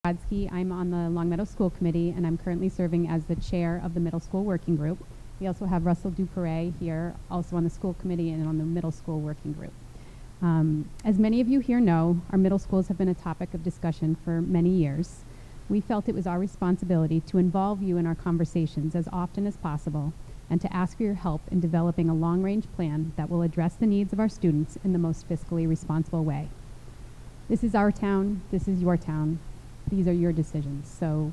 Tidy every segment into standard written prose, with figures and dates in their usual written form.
I'm on the Long Meadow School Committee, and I'm currently serving as the chair of the Middle School Working Group. We also have Russell Duperret here, also on the school committee and on the Middle School Working Group. As many of you here know, our middle schools have been a topic of discussion for many years. We felt it was our responsibility to involve you in our conversations as often as possible and to ask for your help in developing a long-range plan that will address the needs of our students in the most fiscally responsible way. This is our town, this is your town, these are your decisions. So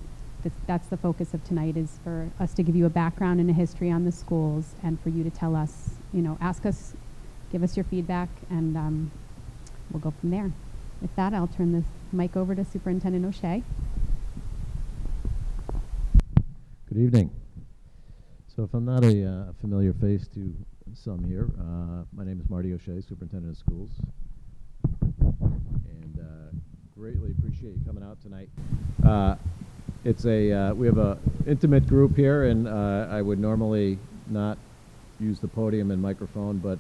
that's the focus of tonight, is for us to give you a background and a history on the schools and for you to tell us, ask us, give us your feedback, and we'll go from there. With that, I'll turn the mic over to Superintendent O'Shea. Good evening. So if I'm not a familiar face to some here, my name is Marty O'Shea, Superintendent of Schools, and greatly appreciate you coming out tonight. We have a intimate group here, and I would normally not use the podium and microphone, but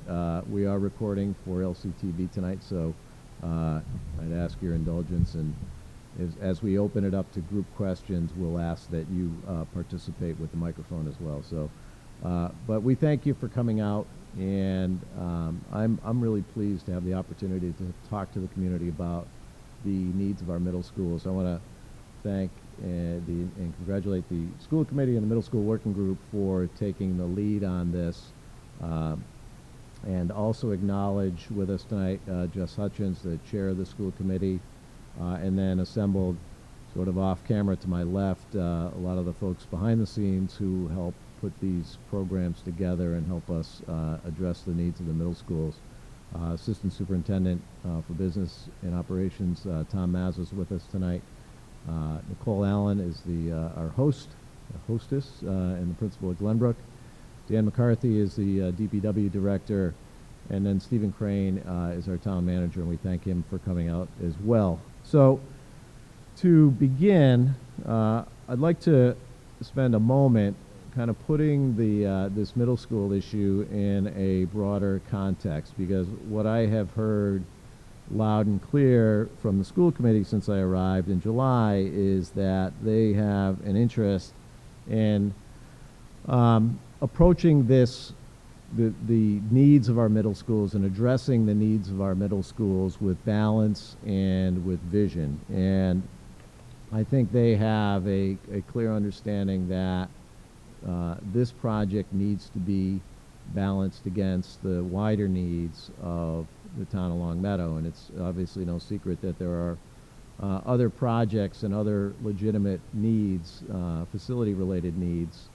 we are recording for LCTV tonight, so I'd ask your indulgence, and as we open it up to group questions, we'll ask that you participate with the microphone as well. So, but we thank you for coming out, and I'm really pleased to have the opportunity to talk to the community about the needs of our middle schools. I want to thank and congratulate the school committee and the middle school working group for taking the lead on this, and also acknowledge with us tonight Jess Hutchins, the chair of the school committee, and then assembled sort of off camera to my left a lot of the folks behind the scenes who help put these programs together and help us address the needs of the middle schools. Assistant Superintendent for Business and Operations, Tom Maz, is with us tonight. Nicole Allen is our hostess, and the principal at Glenbrook. Dan McCarthy is the DPW director, and then Stephen Crane is our town manager, and we thank him for coming out as well. So, to begin, I'd like to spend a moment kind of putting this middle school issue in a broader context, because what I have heard loud and clear from the school committee since I arrived in July is that they have an interest in approaching the needs of our middle schools and addressing the needs of our middle schools with balance and with vision. And I think they have a clear understanding that this project needs to be balanced against the wider needs of the town of Long Meadow. And it's obviously no secret that there are other projects and other legitimate needs, facility-related needs,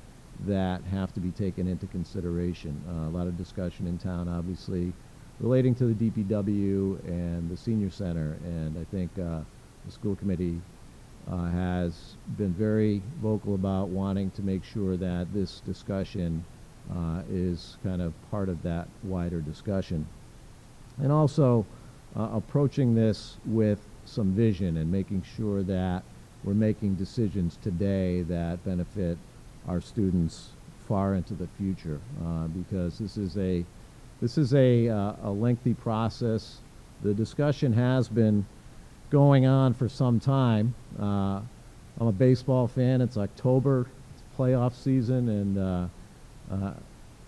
that have to be taken into consideration. A lot of discussion in town, obviously, relating to the DPW and the senior center, and I think the school committee has been very vocal about wanting to make sure that this discussion is kind of part of that wider discussion. And also approaching this with some vision and making sure that we're making decisions today that benefit our students far into the future, because this is a lengthy process. The discussion has been going on for some time. I'm a baseball fan. It's October, it's playoff season, and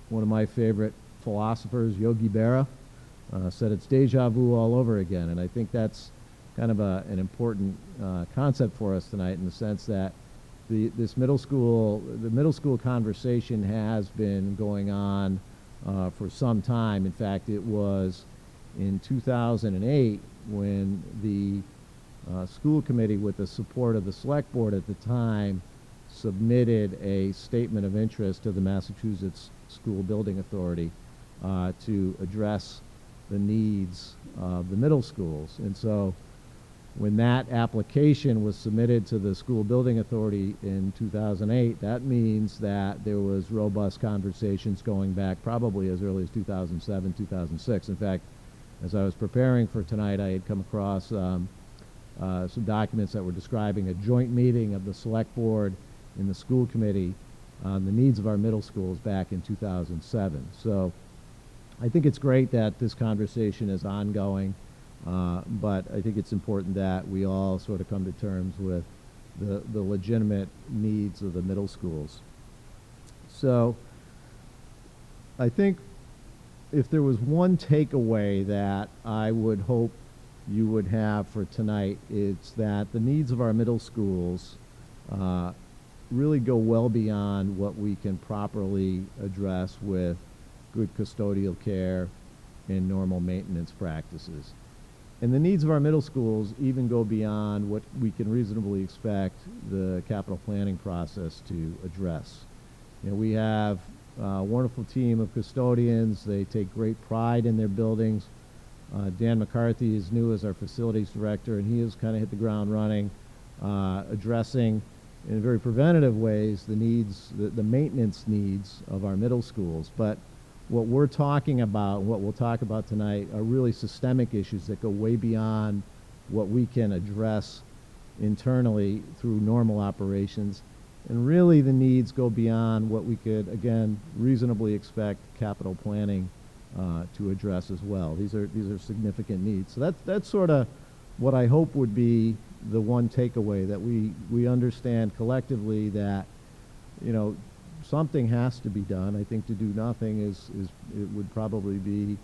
one of my favorite philosophers, Yogi Berra, said it's deja vu all over again. And I think that's kind of an important concept for us tonight, in the sense that the middle school conversation has been going on for some time. In fact, it was in 2008 when the school committee, with the support of the select board at the time, submitted a statement of interest to the Massachusetts School Building Authority to address the needs of the middle schools. And so when that application was submitted to the School Building Authority in 2008, that means that there was robust conversations going back probably as early as 2007, 2006. In fact, as I was preparing for tonight, I had come across some documents that were describing a joint meeting of the select board and the school committee on the needs of our middle schools back in 2007. So I think it's great that this conversation is ongoing. But I think it's important that we all sort of come to terms with the legitimate needs of the middle schools. So I think if there was one takeaway that I would hope you would have for tonight, it's that the needs of our middle schools really go well beyond what we can properly address with good custodial care and normal maintenance practices. And the needs of our middle schools even go beyond what we can reasonably expect the capital planning process to address. You know, we have a wonderful team of custodians. They take great pride in their buildings. Dan McCarthy is new as our facilities director, and he has kind of hit the ground running, addressing in very preventative ways the needs, the maintenance needs of our middle schools. But what we're talking about, what we'll talk about tonight, are really systemic issues that go way beyond what we can address internally through normal operations. And really the needs go beyond what we could, again, reasonably expect capital planning to address as well. These are significant needs. So that's sort of what I hope would be the one takeaway, that we understand collectively that, you know, something has to be done. I think to do nothing it would probably be,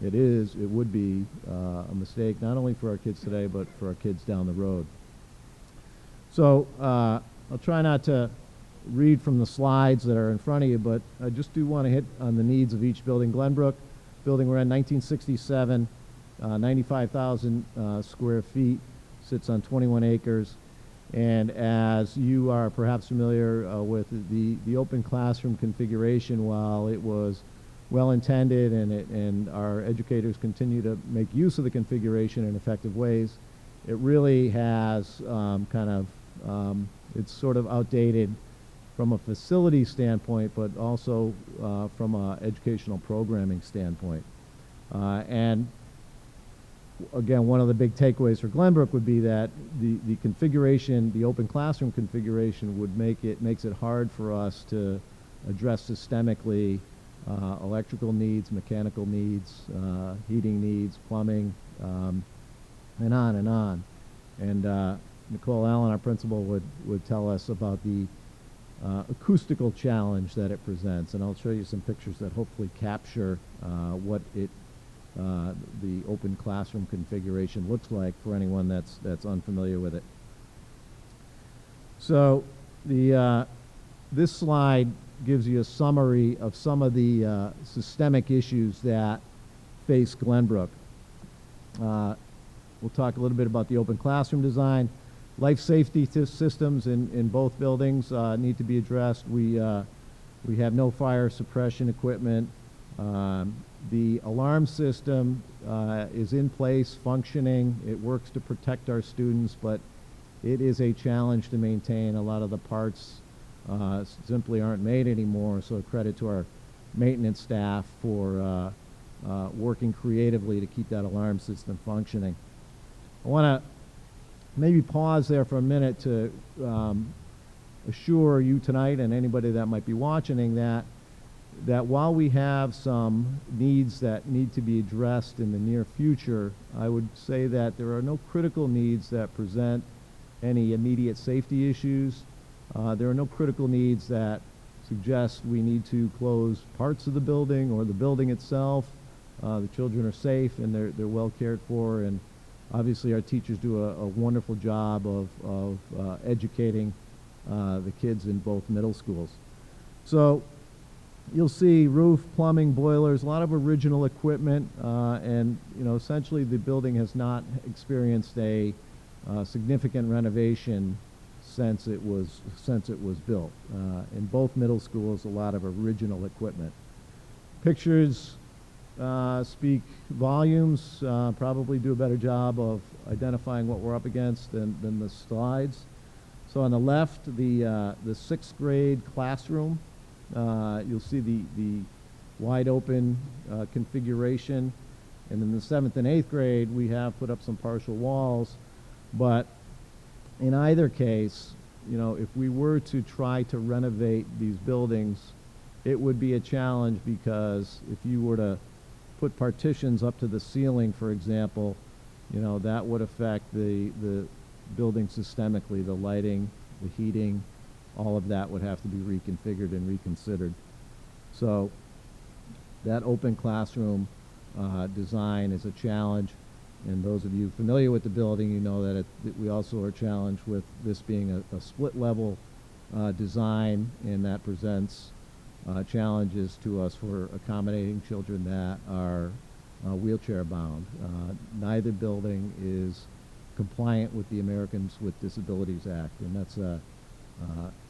it would be a mistake, not only for our kids today, but for our kids down the road. So I'll try not to read from the slides that are in front of you, but I just do want to hit on the needs of each building. Glenbrook building we're in 1967, 95,000 square feet, sits on 21 acres. And as you are perhaps familiar with the open classroom configuration, while it was well intended and our educators continue to make use of the configuration in effective ways, it really has it's sort of outdated from a facility standpoint, but also from an educational programming standpoint. And again, one of the big takeaways for Glenbrook would be that the configuration, the open classroom configuration, makes it hard for us to address systemically electrical needs, mechanical needs, heating needs, plumbing, and on and on. And Nicole Allen, our principal, would tell us about the acoustical challenge that it presents, and I'll show you some pictures that hopefully capture what the open classroom configuration looks like for anyone that's unfamiliar with it. So this slide gives you a summary of some of the systemic issues that face Glenbrook. We'll talk a little bit about the open classroom design. Life safety systems in both buildings need to be addressed. We have no fire suppression equipment. The alarm system is in place, functioning. It works to protect our students, but it is a challenge to maintain. A lot of the parts simply aren't made anymore, so credit to our maintenance staff for working creatively to keep that alarm system functioning. I want to maybe pause there for a minute to assure you tonight and anybody that might be watching that while we have some needs that need to be addressed in the near future, I would say that there are no critical needs that present any immediate safety issues. There are no critical needs that suggest we need to close parts of the building or the building itself. The children are safe and they're well cared for, and obviously our teachers do a wonderful job of educating the kids in both middle schools. So you'll see roof, plumbing, boilers, a lot of original equipment, and essentially the building has not experienced a significant renovation since it was built. In both middle schools, a lot of original equipment. Pictures speak volumes, probably do a better job of identifying what we're up against than the slides. So on the left, the sixth grade classroom, you'll see the wide open configuration. And in the 7th and 8th grade, we have put up some partial walls. But in either case, if we were to try to renovate these buildings, it would be a challenge, because if you were to put partitions up to the ceiling, for example, that would affect the building systemically. The lighting, the heating, all of that would have to be reconfigured and reconsidered. So that open classroom design is a challenge. And those of you familiar with the building, you know that we also are challenged with this being a split level design, and that presents challenges to us for accommodating children that are wheelchair bound. Neither building is compliant with the Americans with Disabilities Act, and that's an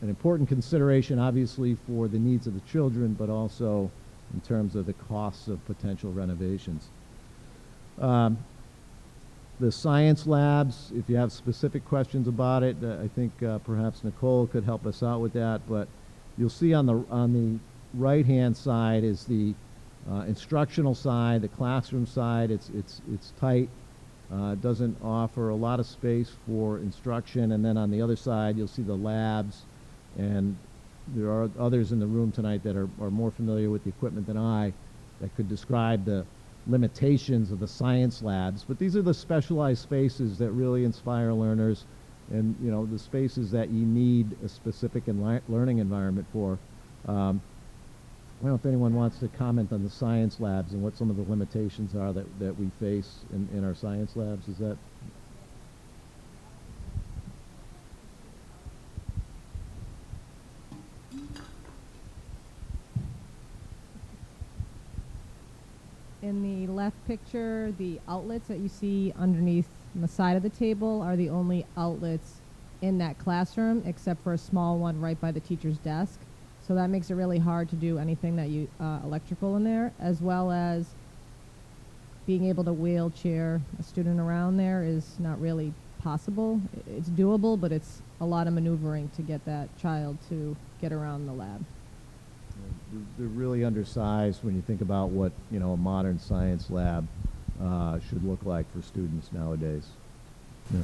important consideration, obviously, for the needs of the children, but also in terms of the costs of potential renovations. The science labs, if you have specific questions about it, I think perhaps Nicole could help us out with that. But you'll see on the right-hand side is the instructional side, the classroom side. It's tight. Doesn't offer a lot of space for instruction. And then on the other side, you'll see the labs. And there are others in the room tonight that are more familiar with the equipment than I, that could describe the limitations of the science labs. But these are the specialized spaces that really inspire learners, and the spaces that you need a specific learning environment for. I don't know if anyone wants to comment on the science labs and what some of the limitations are that we face in our science labs. Is that? In the left picture, the outlets that you see underneath on the side of the table are the only outlets in that classroom, except for a small one right by the teacher's desk. So that makes it really hard to do anything that electrical in there, as well as being able to wheelchair a student around there is not really possible. It's doable, but it's a lot of maneuvering to get that child to get around the lab. They're really undersized when you think about what a modern science lab should look like for students nowadays. Yeah.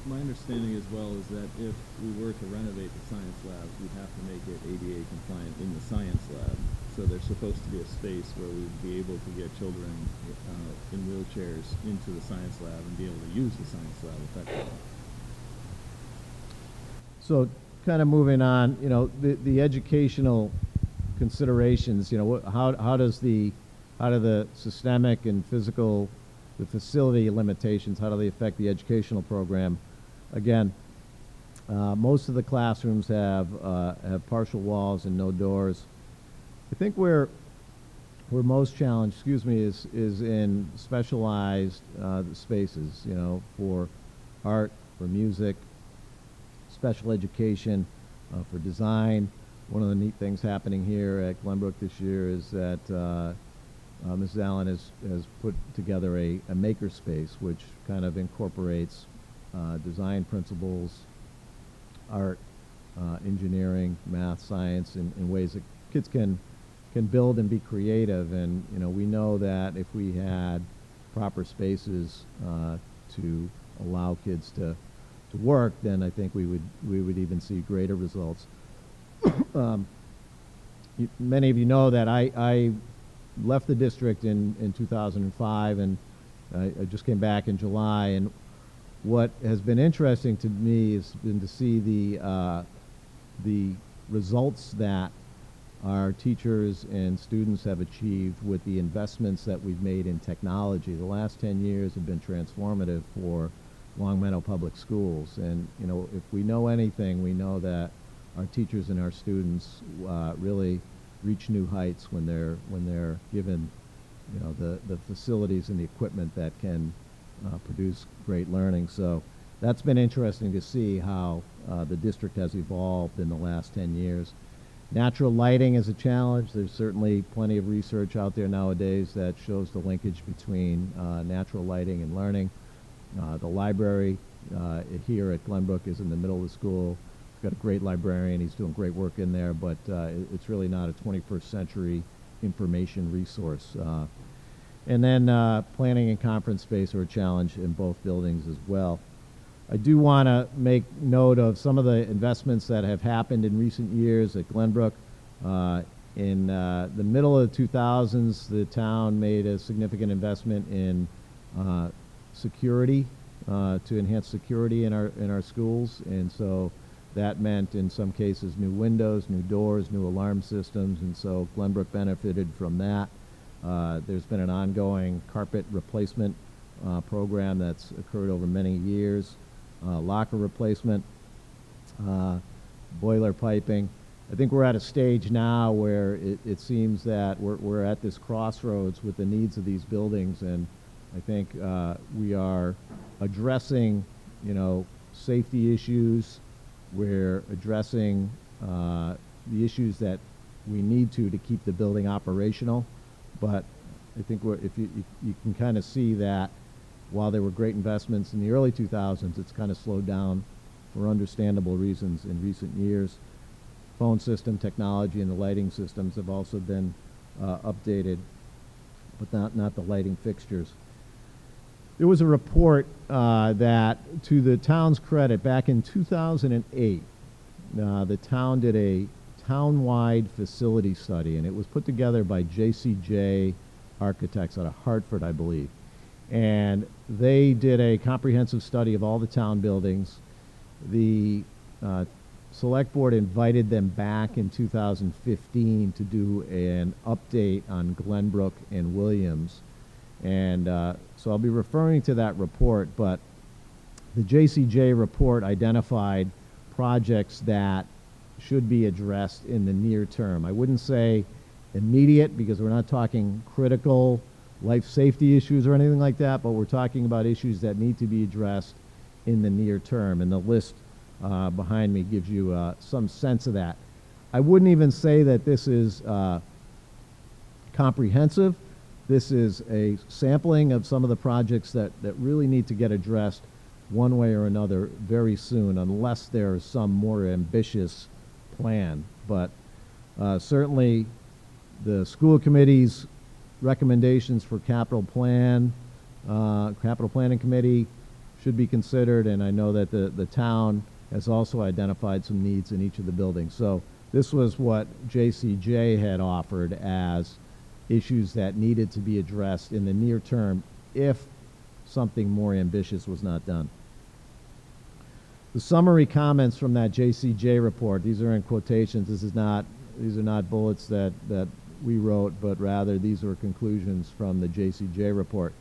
My understanding as well is that if we were to renovate the science labs, we'd have to make it ADA compliant in the science lab. So there's supposed to be a space where we'd be able to get children in wheelchairs into the science lab and be able to use the science lab effectively. So kind of moving on, the educational considerations, how do the systemic and physical, the facility limitations, how do they affect the educational program? Again, most of the classrooms have partial walls and no doors. I think where we're most challenged, is in specialized spaces, for art, for music, special education, for design. One of the neat things happening here at Glenbrook this year is that Mrs. Allen has put together a Makerspace, which kind of incorporates design principles, art, engineering, math, science in ways that kids can build and be creative. And we know that if we had proper spaces to allow kids to work, then I think we would even see greater results. Many of you know that I left the district in 2005, and I just came back in July. And what has been interesting to me has been to see the results that our teachers and students have achieved with the investments that we've made in technology. The last 10 years have been transformative for Longmeadow Public Schools. And if we know anything, we know that our teachers and our students really reach new heights when they're given the facilities and the equipment that can produce great learning. So that's been interesting to see how the district has evolved in the last 10 years. Natural lighting is a challenge. There's certainly plenty of research out there nowadays that shows the linkage between natural lighting and learning. The library here at Glenbrook is in the middle of the school. Got a great librarian. He's doing great work in there, but it's really not a 21st century information resource. And then planning and conference space are a challenge in both buildings as well. I do want to make note of some of the investments that have happened in recent years at Glenbrook. In the middle of the 2000s, the town made a significant investment in security to enhance security in our schools, and so that meant in some cases new windows, new doors, new alarm systems, and so Glenbrook benefited from that. There's been an ongoing carpet replacement program that's occurred over many years, locker replacement, boiler piping. I think we're at a stage now where it seems that we're at this crossroads with the needs of these buildings, and I think we are addressing, safety issues. We're addressing the issues that we need to keep the building operational. But I think if you can kind of see that while there were great investments in the early 2000s, it's kind of slowed down for understandable reasons in recent years. Phone system technology and the lighting systems have also been updated, but not the lighting fixtures. There was a report that, to the town's credit, back in 2008, the town did a town-wide facility study, and it was put together by JCJ Architects out of Hartford, I believe. And they did a comprehensive study of all the town buildings. The Select Board invited them back in 2015 to do an update on Glenbrook and Williams. And so I'll be referring to that report, but the JCJ report identified projects that should be addressed in the near term. I wouldn't say immediate, because we're not talking critical life safety issues or anything like that, but we're talking about issues that need to be addressed in the near term. And the list behind me gives you some sense of that. I wouldn't even say that this is comprehensive. This is a sampling of some of the projects that really need to get addressed one way or another very soon, unless there's some more ambitious plan. But certainly the school committee's recommendations for capital planning committee should be considered, and I know that the town has also identified some needs in each of the buildings. So this was what JCJ had offered as issues that needed to be addressed in the near term if something more ambitious was not done. The summary comments from that JCJ report, these are in quotations. These are not bullets that we wrote, but rather these are conclusions from the JCJ report.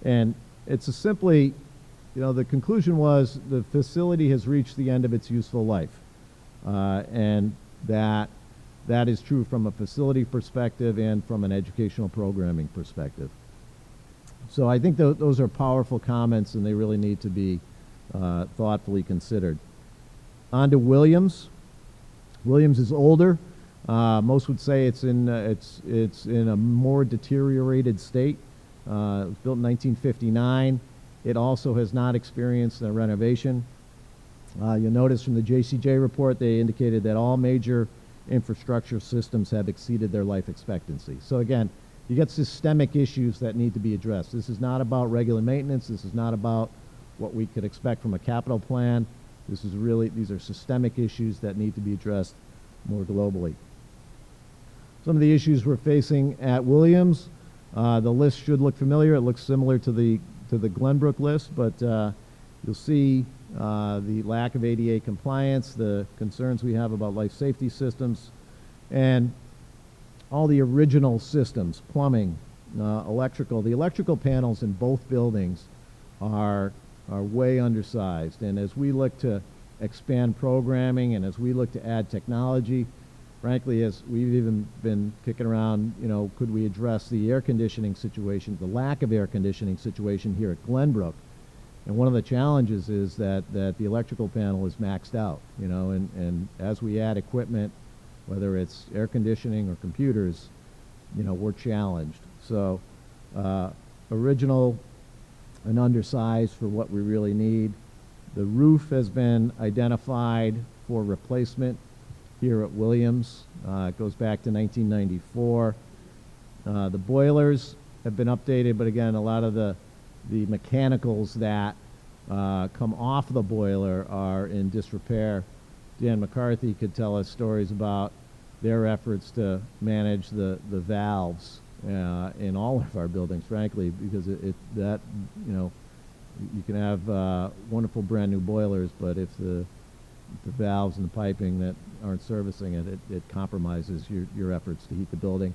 And it's simply, the conclusion was the facility has reached the end of its useful life. And that is true from a facility perspective and from an educational programming perspective. So I think those are powerful comments, and they really need to be thoughtfully considered. On to Williams. Williams is older. Most would say it's in a more deteriorated state. It was built in 1959. It also has not experienced a renovation. You'll notice from the JCJ report they indicated that all major infrastructure systems have exceeded their life expectancy. So again, you get systemic issues that need to be addressed. This is not about regular maintenance. This is not about what we could expect from a capital plan. These are systemic issues that need to be addressed more globally. Some of the issues we're facing at Williams, the list should look familiar. It looks similar to the Glenbrook list, but you'll see the lack of ADA compliance, the concerns we have about life safety systems, and all the original systems, plumbing, electrical. The electrical panels in both buildings are way undersized. And as we look to expand programming and as we look to add technology, frankly, as we've even been kicking around, could we address the air conditioning situation, the lack of air conditioning situation here at Glenbrook? And one of the challenges is that the electrical panel is maxed out, and as we add equipment, whether it's air conditioning or computers, we're challenged. So original and undersized for what we really need. The roof has been identified for replacement here at Williams. It goes back to 1994. The boilers have been updated, but again, a lot of the mechanicals that come off the boiler are in disrepair. Dan McCarthy could tell us stories about their efforts to manage the valves in all of our buildings, frankly, because You can have wonderful brand new boilers, but if the valves and the piping that aren't servicing it, it compromises your efforts to heat the building.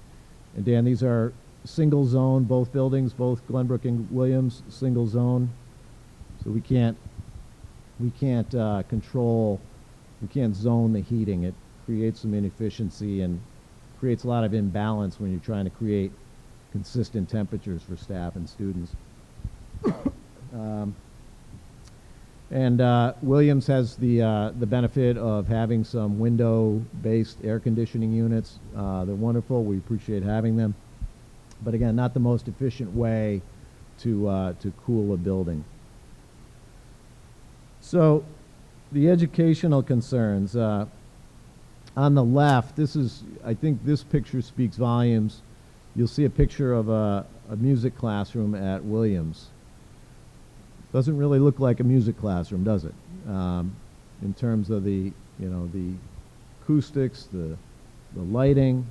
And Dan, these are single zone, both buildings, both Glenbrook and Williams, single zone. So we can't control, we can't zone the heating. It creates some inefficiency and creates a lot of imbalance when you're trying to create consistent temperatures for staff and students. Williams has the benefit of having some window-based air conditioning units. They're wonderful. We appreciate having them. But again, not the most efficient way to cool a building. So the educational concerns. On the left, I think this picture speaks volumes. You'll see a picture of a music classroom at Williams. Doesn't really look like a music classroom, does it? In terms of the acoustics, the lighting,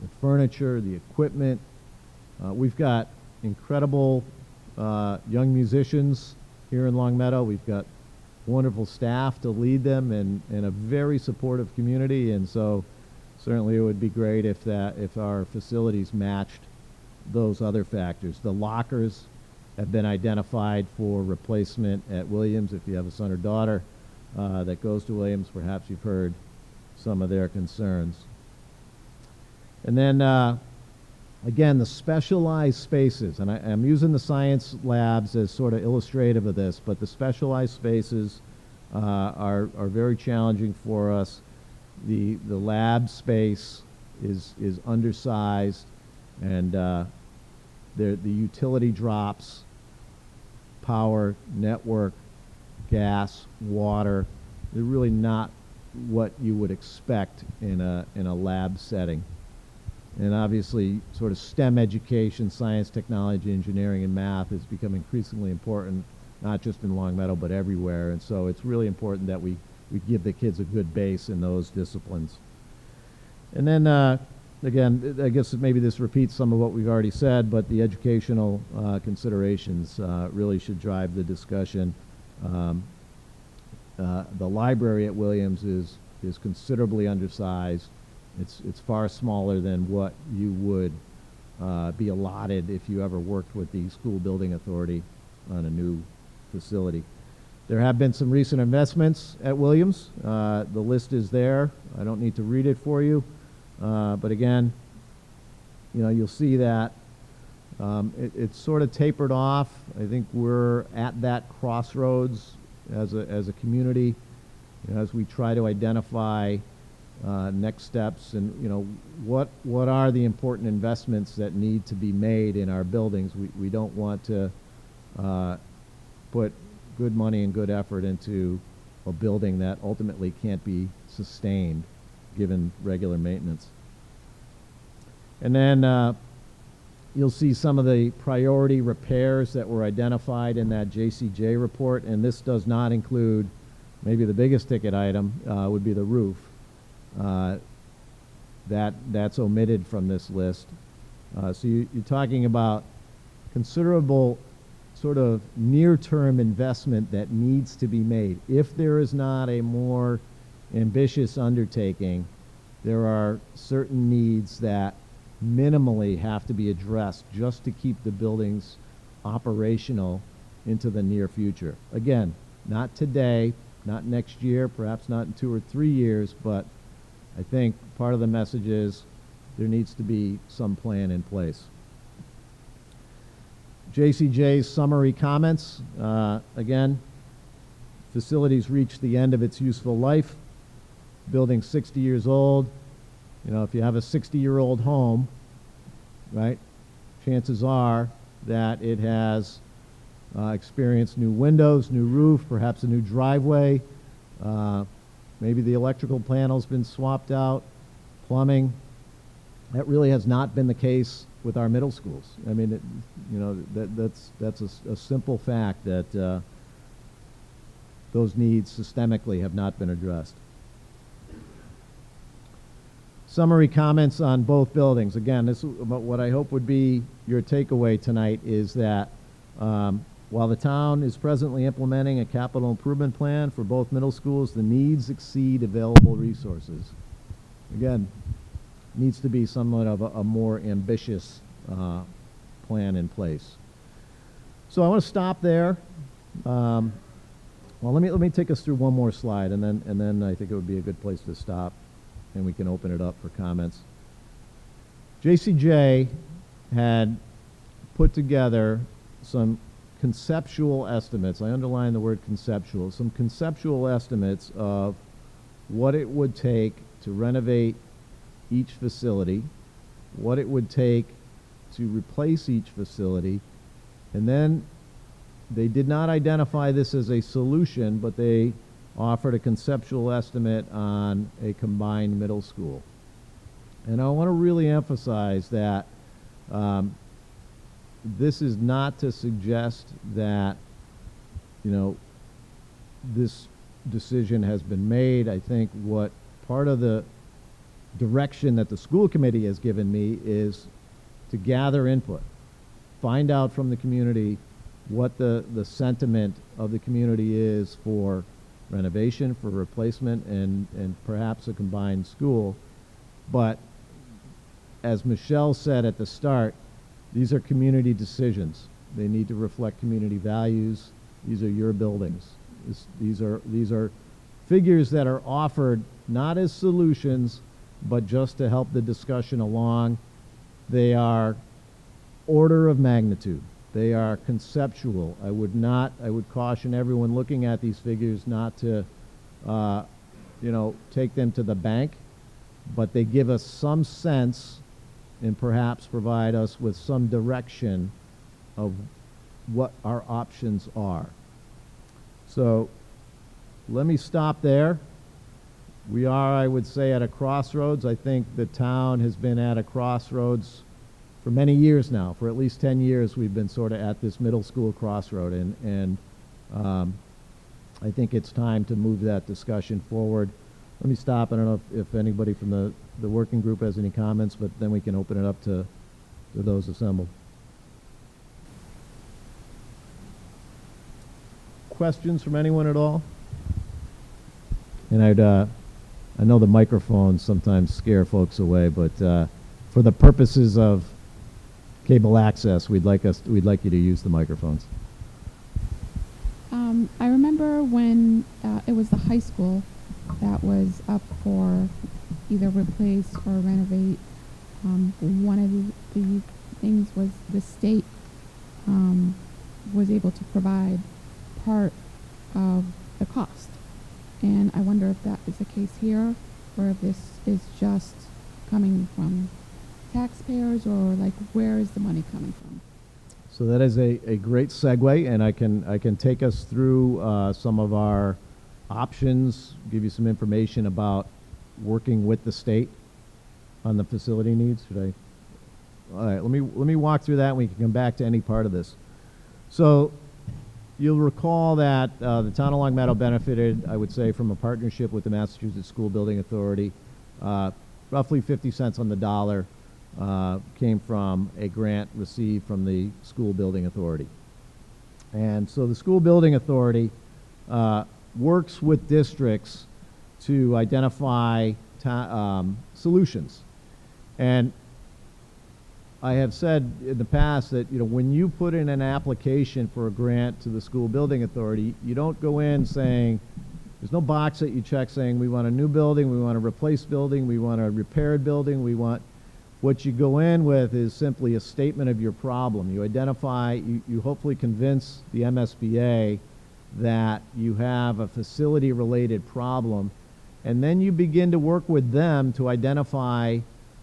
the furniture, the equipment. We've got incredible young musicians here in Longmeadow. We've got wonderful staff to lead them and a very supportive community, and so certainly it would be great if our facilities matched those other factors. The lockers have been identified for replacement at Williams. If you have a son or daughter that goes to Williams, perhaps you've heard some of their concerns. And then again, the specialized spaces, and I'm using the science labs as sort of illustrative of this, but the specialized spaces are very challenging for us. The lab space is undersized, and the utility drops, power, network, gas, water, they're really not what you would expect in a lab setting. And obviously, sort of STEM education, science, technology, engineering, and math has become increasingly important, not just in Longmeadow, but everywhere. And so it's really important that we give the kids a good base in those disciplines. And then, again, I guess maybe this repeats some of what we've already said, but the educational considerations really should drive the discussion. The library at Williams is considerably undersized. It's far smaller than what you would be allotted if you ever worked with the school building authority on a new facility. There have been some recent investments at Williams. The list is there. I don't need to read it for you. But again, you'll see that it's sort of tapered off. I think we're at that crossroads as a community, as we try to identify next steps and what are the important investments that need to be made in our buildings. We don't want to put good money and good effort into a building that ultimately can't be sustained given regular maintenance. And then you'll see some of the priority repairs that were identified in that JCJ report, and this does not include, maybe the biggest ticket item would be the roof. That's omitted from this list. So you're talking about considerable sort of near-term investment that needs to be made. If there is not a more ambitious undertaking, there are certain needs that minimally have to be addressed just to keep the buildings operational into the near future. Again, not today, not next year, perhaps not in 2 or 3 years, but I think part of the message is there needs to be some plan in place. JCJ's summary comments. Again, facilities reached the end of its useful life. Building 60 years old. If you have a 60-year-old home, right, chances are that it has experienced new windows, new roof, perhaps a new driveway. Maybe the electrical panel's been swapped out, plumbing. That really has not been the case with our middle schools. I mean, that's a simple fact that those needs systemically have not been addressed. Summary comments on both buildings. Again, this what I hope would be your takeaway tonight is that while While the town is presently implementing a capital improvement plan for both middle schools, the needs exceed available resources. Again, needs to be somewhat of a more ambitious plan in place. So I want to stop there. Well, let me take us through one more slide, and then I think it would be a good place to stop, and we can open it up for comments. JCJ had put together some conceptual estimates. I underline the word conceptual. Some conceptual estimates of what it would take to renovate each facility, what it would take to replace each facility, and then they did not identify this as a solution, but they offered a conceptual estimate on a combined middle school. And I want to really emphasize that this is not to suggest that, this decision has been made. I think what part of the direction that the school committee has given me is to gather input, find out from the community what the sentiment of the community is for renovation, for replacement, and perhaps a combined school. But as Michelle said at the start, these are community decisions. They need to reflect community values. These are your buildings. These are figures that are offered not as solutions, but just to help the discussion along. They are order of magnitude. They are conceptual. I would caution everyone looking at these figures not to, take them to the bank, but they give us some sense and perhaps provide us with some direction of what our options are. So let me stop there. We are, I would say, at a crossroads. I think the town has been at a crossroads for many years now. For at least 10 years, we've been sort of at this middle school crossroad, and I think it's time to move that discussion forward. Let me stop. I don't know if anybody from the working group has any comments, but then we can open it up to those assembled. Questions from anyone at all? And I know the microphones sometimes scare folks away, but for the purposes of cable access, we'd like you to use the microphones. I remember when it was the high school that was up for either replace or renovate. One of the things was the state was able to provide part of the cost. And I wonder if that is the case here, or if this is just coming from taxpayers, or like where is the money coming from? So that is a great segue, and I can take us through some of our options, give you some information about working with the state on the facility needs. All right, let me walk through that, and we can come back to any part of this. So you'll recall that the town of Long Meadow benefited, I would say, from a partnership with the Massachusetts School Building Authority. Roughly 50 cents on the dollar came from a grant received from the School Building Authority. And so the School Building Authority works with districts to identify solutions. And I have said in the past that, when you put in an application for a grant to the School Building Authority, you don't go in saying, there's no box that you check saying we want a new building, we want a replaced building, we want a repaired building, what you go in with is simply a statement of your problem. You identify, you hopefully convince the MSBA that you have a facility-related problem, and then you begin to work with them to identify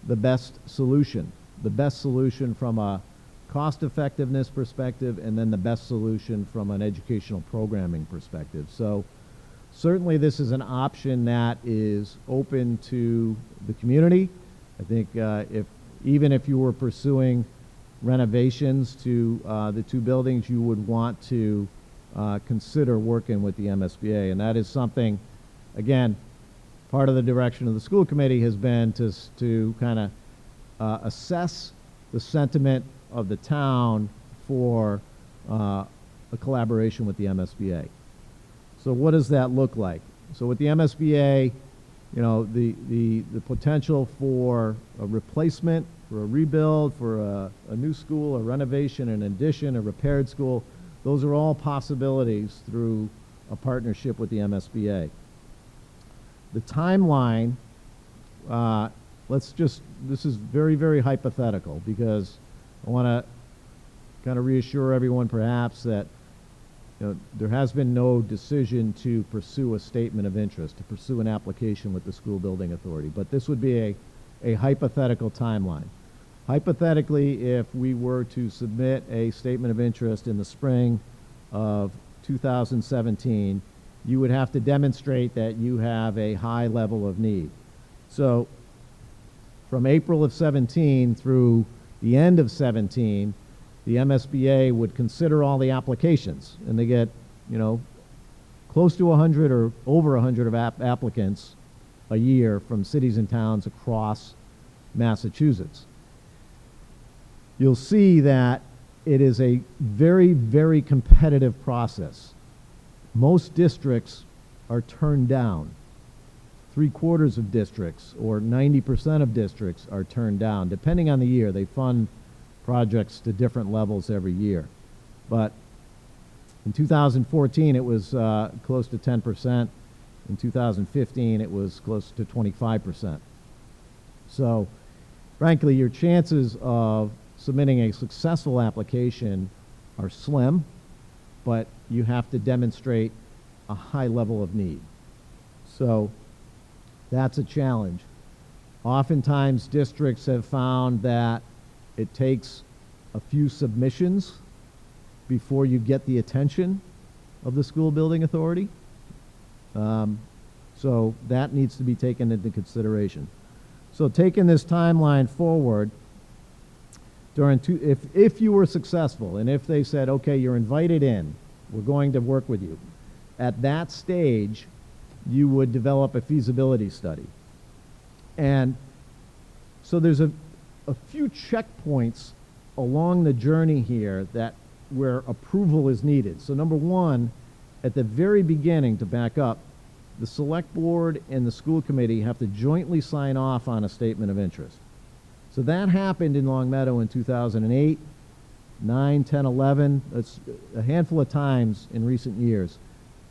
the best solution from a cost-effectiveness perspective, and then the best solution from an educational programming perspective. So certainly this is an option that is open to the community. I think even if you were pursuing renovations to the two buildings, you would want to consider working with the MSBA. And that is something, again, part of the direction of the school committee has been to kind of assess the sentiment of the town for a collaboration with the MSBA. So what does that look like? So with the MSBA, you know, the potential for a replacement, for a rebuild, for a new school, a renovation, an addition, a repaired school, those are all possibilities through a partnership with the MSBA. The timeline, this is very, very hypothetical, because I want to kind of reassure everyone perhaps that, you know, there has been no decision to pursue a statement of interest, to pursue an application with the school building authority. But this would be a hypothetical timeline. Hypothetically, if we were to submit a statement of interest in the spring of 2017, you would have to demonstrate that you have a high level of need. So from April of 17 through the end of 17, the MSBA would consider all the applications, and they get, you know, close to 100 or over 100 of applicants a year from cities and towns across Massachusetts. You'll see that it is a very, very competitive process. Most districts are turned down. 3/4 of districts, or 90% of districts, are turned down. Depending on the year, they fund projects to different levels every year. But in 2014, it was close to 10%. In 2015, it was close to 25%. So, frankly, your chances of submitting a successful application are slim, but you have to demonstrate a high level of need. So that's a challenge. Oftentimes, districts have found that it takes a few submissions before you get the attention of the school building authority. So that needs to be taken into consideration. So taking this timeline forward, if you were successful, and if they said, okay, you're invited in, we're going to work with you, at that stage, you would develop a feasibility study. And so there's a few checkpoints along the journey here where approval is needed. So number one, at the very beginning, to back up, the select board and the school committee have to jointly sign off on a statement of interest. So that happened in Long Meadow in 2008, 9, 10, 11. It's a handful of times in recent years.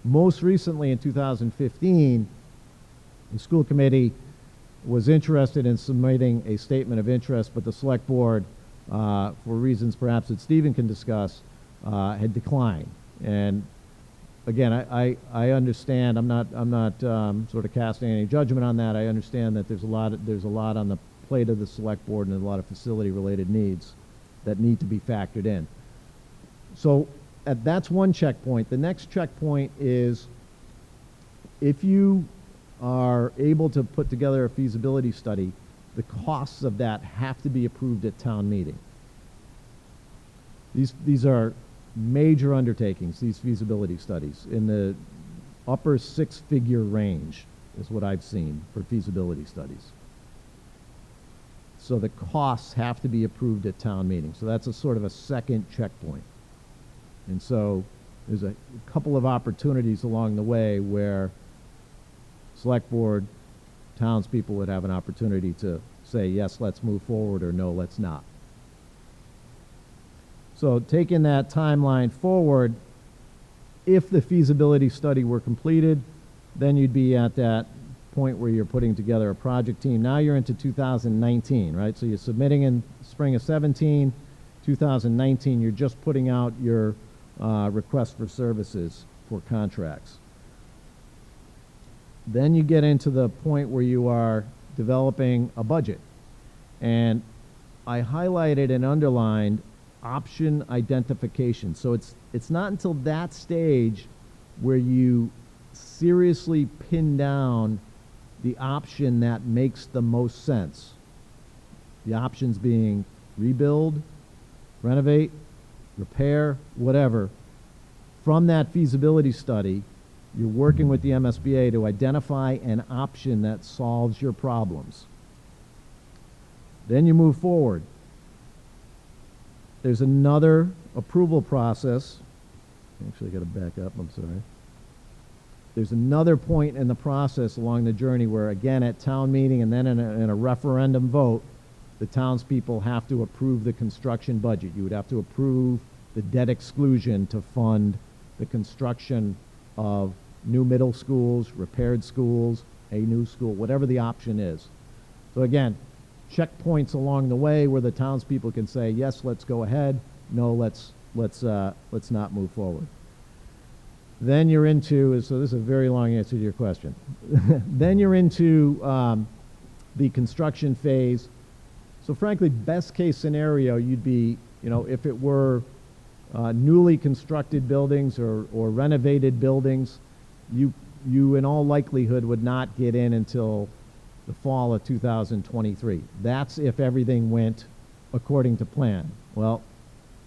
Most recently in 2015, the school committee was interested in submitting a statement of interest, but the select board, for reasons perhaps that Stephen can discuss, had declined. And again, I understand. I'm not sort of casting any judgment on that. I understand that there's a lot on the plate of the select board and a lot of facility-related needs that need to be factored in. So that's one checkpoint. The next checkpoint is if you are able to put together a feasibility study, the costs of that have to be approved at town meeting. These are major undertakings, these feasibility studies, in the upper six-figure range is what I've seen for feasibility studies. So the costs have to be approved at town meeting. So that's a sort of a second checkpoint. And so there's a couple of opportunities along the way where select board, townspeople would have an opportunity to say, yes, let's move forward, or no, let's not. So taking that timeline forward, if the feasibility study were completed, then you'd be at that point where you're putting together a project team. Now you're into 2019, right? So you're submitting in spring of 17, 2019, you're just putting out your request for services for contracts. Then you get into the point where you are developing a budget. And I highlighted and underlined option identification. So it's not until that stage where you seriously pin down the option that makes the most sense. The options being rebuild, renovate, repair, whatever. From that feasibility study, you're working with the MSBA to identify an option that solves your problems. Then you move forward. There's another approval process Actually, I got to back up, I'm sorry. There's another point in the process along the journey where, again, at town meeting and then in a referendum vote, the townspeople have to approve the construction budget. You would have to approve the debt exclusion to fund the construction of new middle schools, repaired schools, a new school, whatever the option is. So again, checkpoints along the way where the townspeople can say, yes, let's go ahead. No, let's not move forward. Then you're into, so this is a very long answer to your question. Then you're into the construction phase. So frankly, best case scenario, you'd be, if it were newly constructed buildings or renovated buildings, you in all likelihood would not get in until the fall of 2023. That's if everything went according to plan. Well,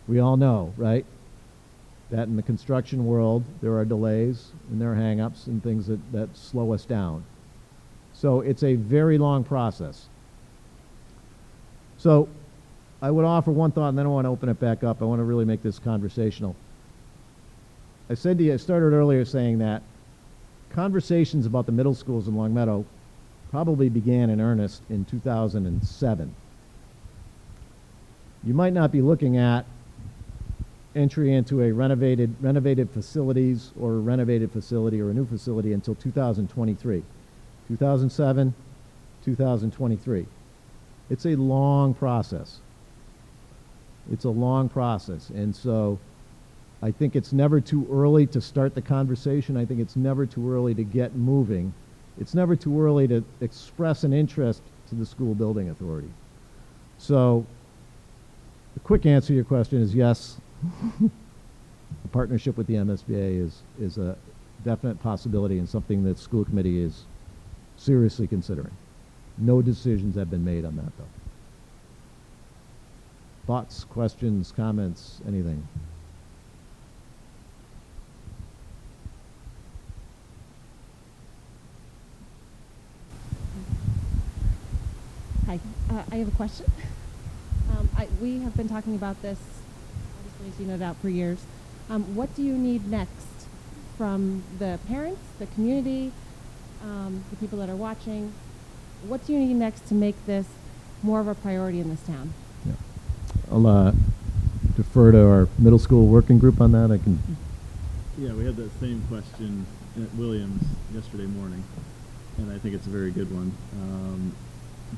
we all know, right, that in the construction world, there are delays and there are hang-ups and things that slow us down. So it's a very long process. So I would offer one thought, and then I want to open it back up. I want to really make this conversational. I said to you, I started earlier saying that conversations about the middle schools in Longmeadow probably began in earnest in 2007. You might not be looking at entry into a renovated facilities or a renovated facility or a new facility until 2023. 2007, 2023. It's a long process. It's a long process. And so I think it's never too early to start the conversation. I think it's never too early to get moving. It's never too early to express an interest to the school building authority. So the quick answer to your question is yes. A partnership with the MSBA is a definite possibility and something that school committee is seriously considering. No decisions have been made on that, though. Thoughts, questions, comments, anything? Hi, I have a question. We have been talking about this, obviously, as you know, out for years. What do you need next from the parents, the community, the people that are watching? What do you need next to make this more of a priority in this town? Yeah. I'll defer to our middle school working group on that. Yeah, we had that same question at Williams yesterday morning, and I think it's a very good one.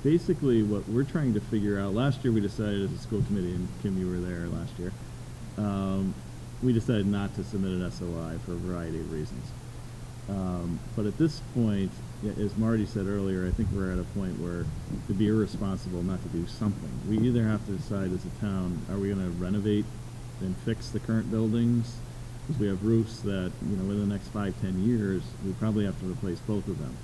Basically, what we're trying to figure out, last year we decided as a school committee, and Kim, you were there last year, we decided not to submit an SOI for a variety of reasons. But at this point, as Marty said earlier, I think we're at a point where it'd be irresponsible not to do something. We either have to decide as a town, are we going to renovate and fix the current buildings? Because we have roofs that, within the next 5-10 years, we probably have to replace both of them.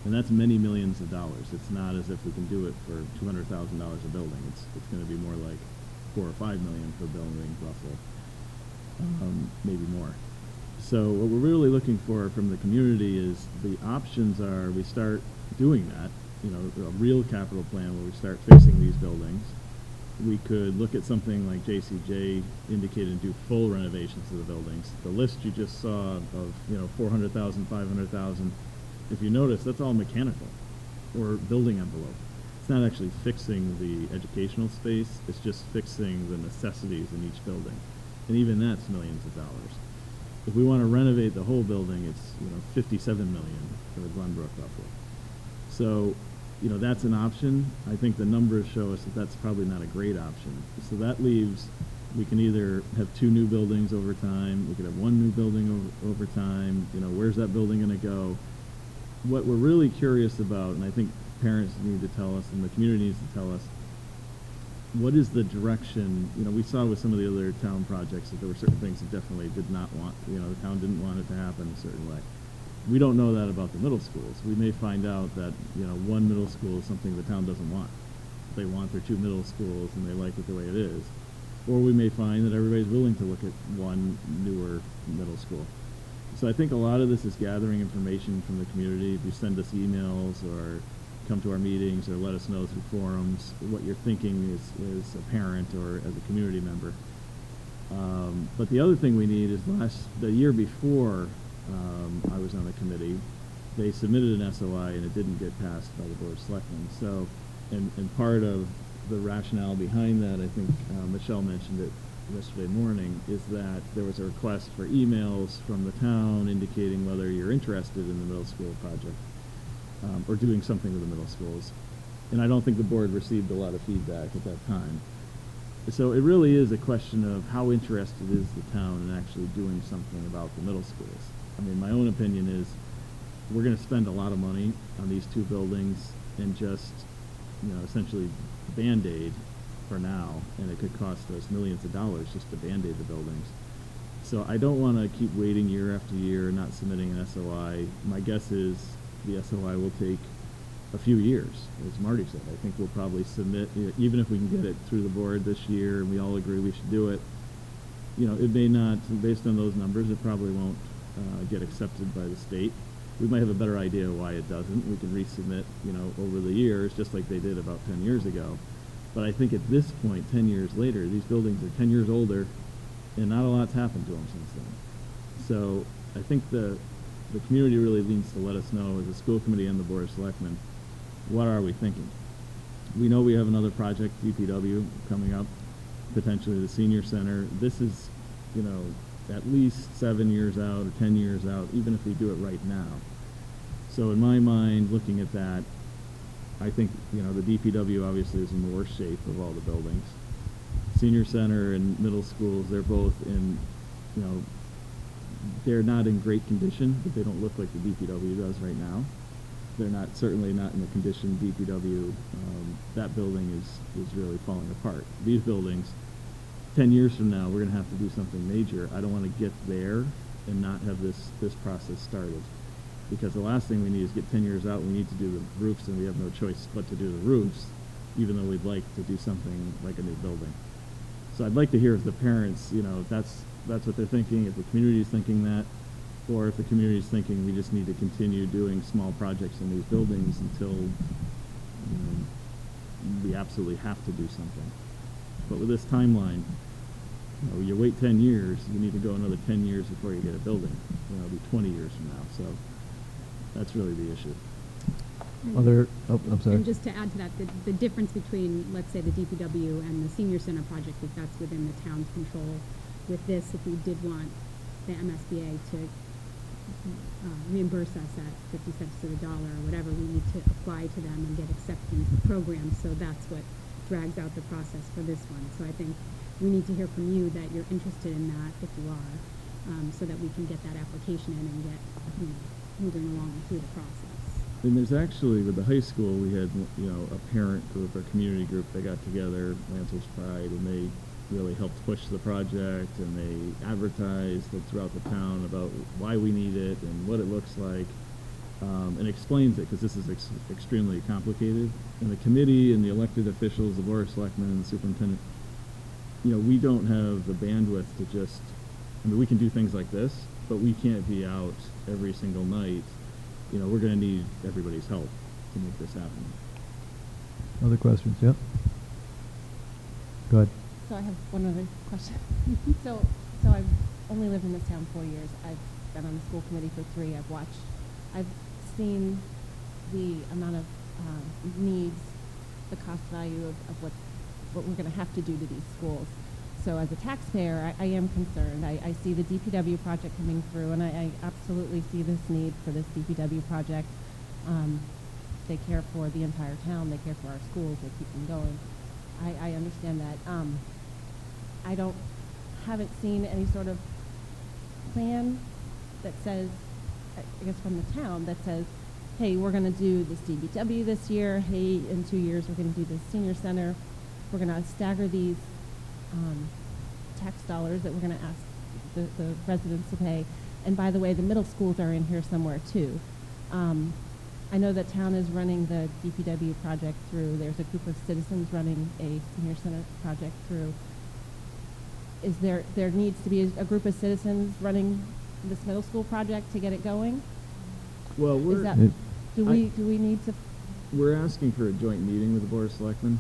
And that's many millions of dollars. It's not as if we can do it for $200,000 a building. It's going to be more like $4 or $5 million per building, roughly, maybe more. So what we're really looking for from the community is the options are we start doing that, a real capital plan where we start fixing these buildings. We could look at something like JCJ indicated and do full renovations of the buildings. The list you just saw of 400,000, 500,000. If you notice, that's all mechanical or building envelope. It's not actually fixing the educational space. It's just fixing the necessities in each building. And even that's millions of dollars. If we want to renovate the whole building, it's $57 million for Glenbrook roughly. So, that's an option. I think the numbers show us that that's probably not a great option. So that leaves, we can either have 2 new buildings over time. We could have 1 new building over time. Where's that building going to go? What we're really curious about, and I think parents need to tell us and the community needs to tell us, what is the direction? We saw with some of the other town projects that there were certain things that definitely did not want, the town didn't want it to happen a certain way. We don't know that about the middle schools. We may find out that, 1 middle school is something the town doesn't want. They want their 2 middle schools and they like it the way it is. Or we may find that everybody's willing to look at 1 newer middle school. So I think a lot of this is gathering information from the community. If you send us emails or come to our meetings or let us know through forums what you're thinking as a parent or as a community member. But the other thing we need is the year before I was on the committee, they submitted an SOI and it didn't get passed by the Board of Selectmen. So, and part of the rationale behind that, I think Michelle mentioned it yesterday morning, is that there was a request for emails from the town indicating whether you're interested in the middle school project or doing something with the middle schools. And I don't think the board received a lot of feedback at that time. So it really is a question of how interested is the town in actually doing something about the middle schools. I mean, my own opinion is we're going to spend a lot of money on these two buildings and just, essentially Band-Aid for now, and it could cost us millions of dollars just to Band-Aid the buildings. So I don't want to keep waiting year after year and not submitting an SOI. My guess is the SOI will take a few years, as Marty said. I think we'll probably submit, even if we can get it through the board this year and we all agree we should do it, it may not, based on those numbers, it probably won't get accepted by the state. We might have a better idea why it doesn't. We can resubmit, over the years, just like they did about 10 years ago. But I think at this point, 10 years later, these buildings are 10 years older, and not a lot's happened to them since then. So I think the community really needs to let us know, as a school committee and the Board of Selectmen, what are we thinking? We know we have another project, DPW, coming up, potentially the senior center. This is, at least 7 years out or 10 years out, even if we do it right now. So in my mind, looking at that, I think, the DPW obviously is in the worst shape of all the buildings. Senior center and middle schools, they're both in, they're not in great condition, but they don't look like the DPW does right now. They're certainly not in the condition DPW, that building is really falling apart. These buildings, 10 years from now, we're going to have to do something major. I don't want to get there and not have this process started. Because the last thing we need is get 10 years out, we need to do the roofs, and we have no choice but to do the roofs, even though we'd like to do something like a new building. So I'd like to hear if the parents, if that's what they're thinking, if the community is thinking that, or if the community is thinking we just need to continue doing small projects in these buildings until we absolutely have to do something. But with this timeline, you wait 10 years, you need to go another 10 years before you get a building. It'll be 20 years from now. So that's really the issue. I'm sorry. And just to add to that, the difference between, let's say, the DPW and the senior center project, if that's within the town's control, with this, if we did want the MSBA to reimburse us at 50 cents to the dollar or whatever, we need to apply to them and get acceptance programs. So that's what drags out the process for this one. So I think we need to hear from you that you're interested in that, if you are, so that we can get that application in and get moving along through the process. And there's actually, with the high school, we had, a parent group, a community group that got together, Lancers Pride, and they really helped push the project, and they advertised it throughout the town about why we need it and what it looks like, and explains it, because this is extremely complicated. And the committee and the elected officials, the Board of Selectmen and the superintendent, we don't have the bandwidth to just, we can do things like this, but we can't be out every single night. We're going to need everybody's help to make this happen. Other questions? Yeah. Go ahead. So I have one other question. So I've only lived in this town 4 years. I've been on the school committee for 3. I've seen the amount of needs, the cost value of what we're going to have to do to these schools. So as a taxpayer, I am concerned. I see the DPW project coming through, and I absolutely see this need for this DPW project. They care for the entire town. They care for our schools. They keep them going. I understand that. Haven't seen any sort of plan that says, I guess from the town, that says, hey, we're going to do this DPW this year. Hey, in 2 years, we're going to do this senior center. We're going to stagger these tax dollars that we're going to ask the residents to pay. And by the way, the middle schools are in here somewhere too. I know that town is running the DPW project through. There's a group of citizens running a senior center project through. Is there needs to be a group of citizens running this middle school project to get it going? Well, do we need to? We're asking for a joint meeting with the Board of Selectmen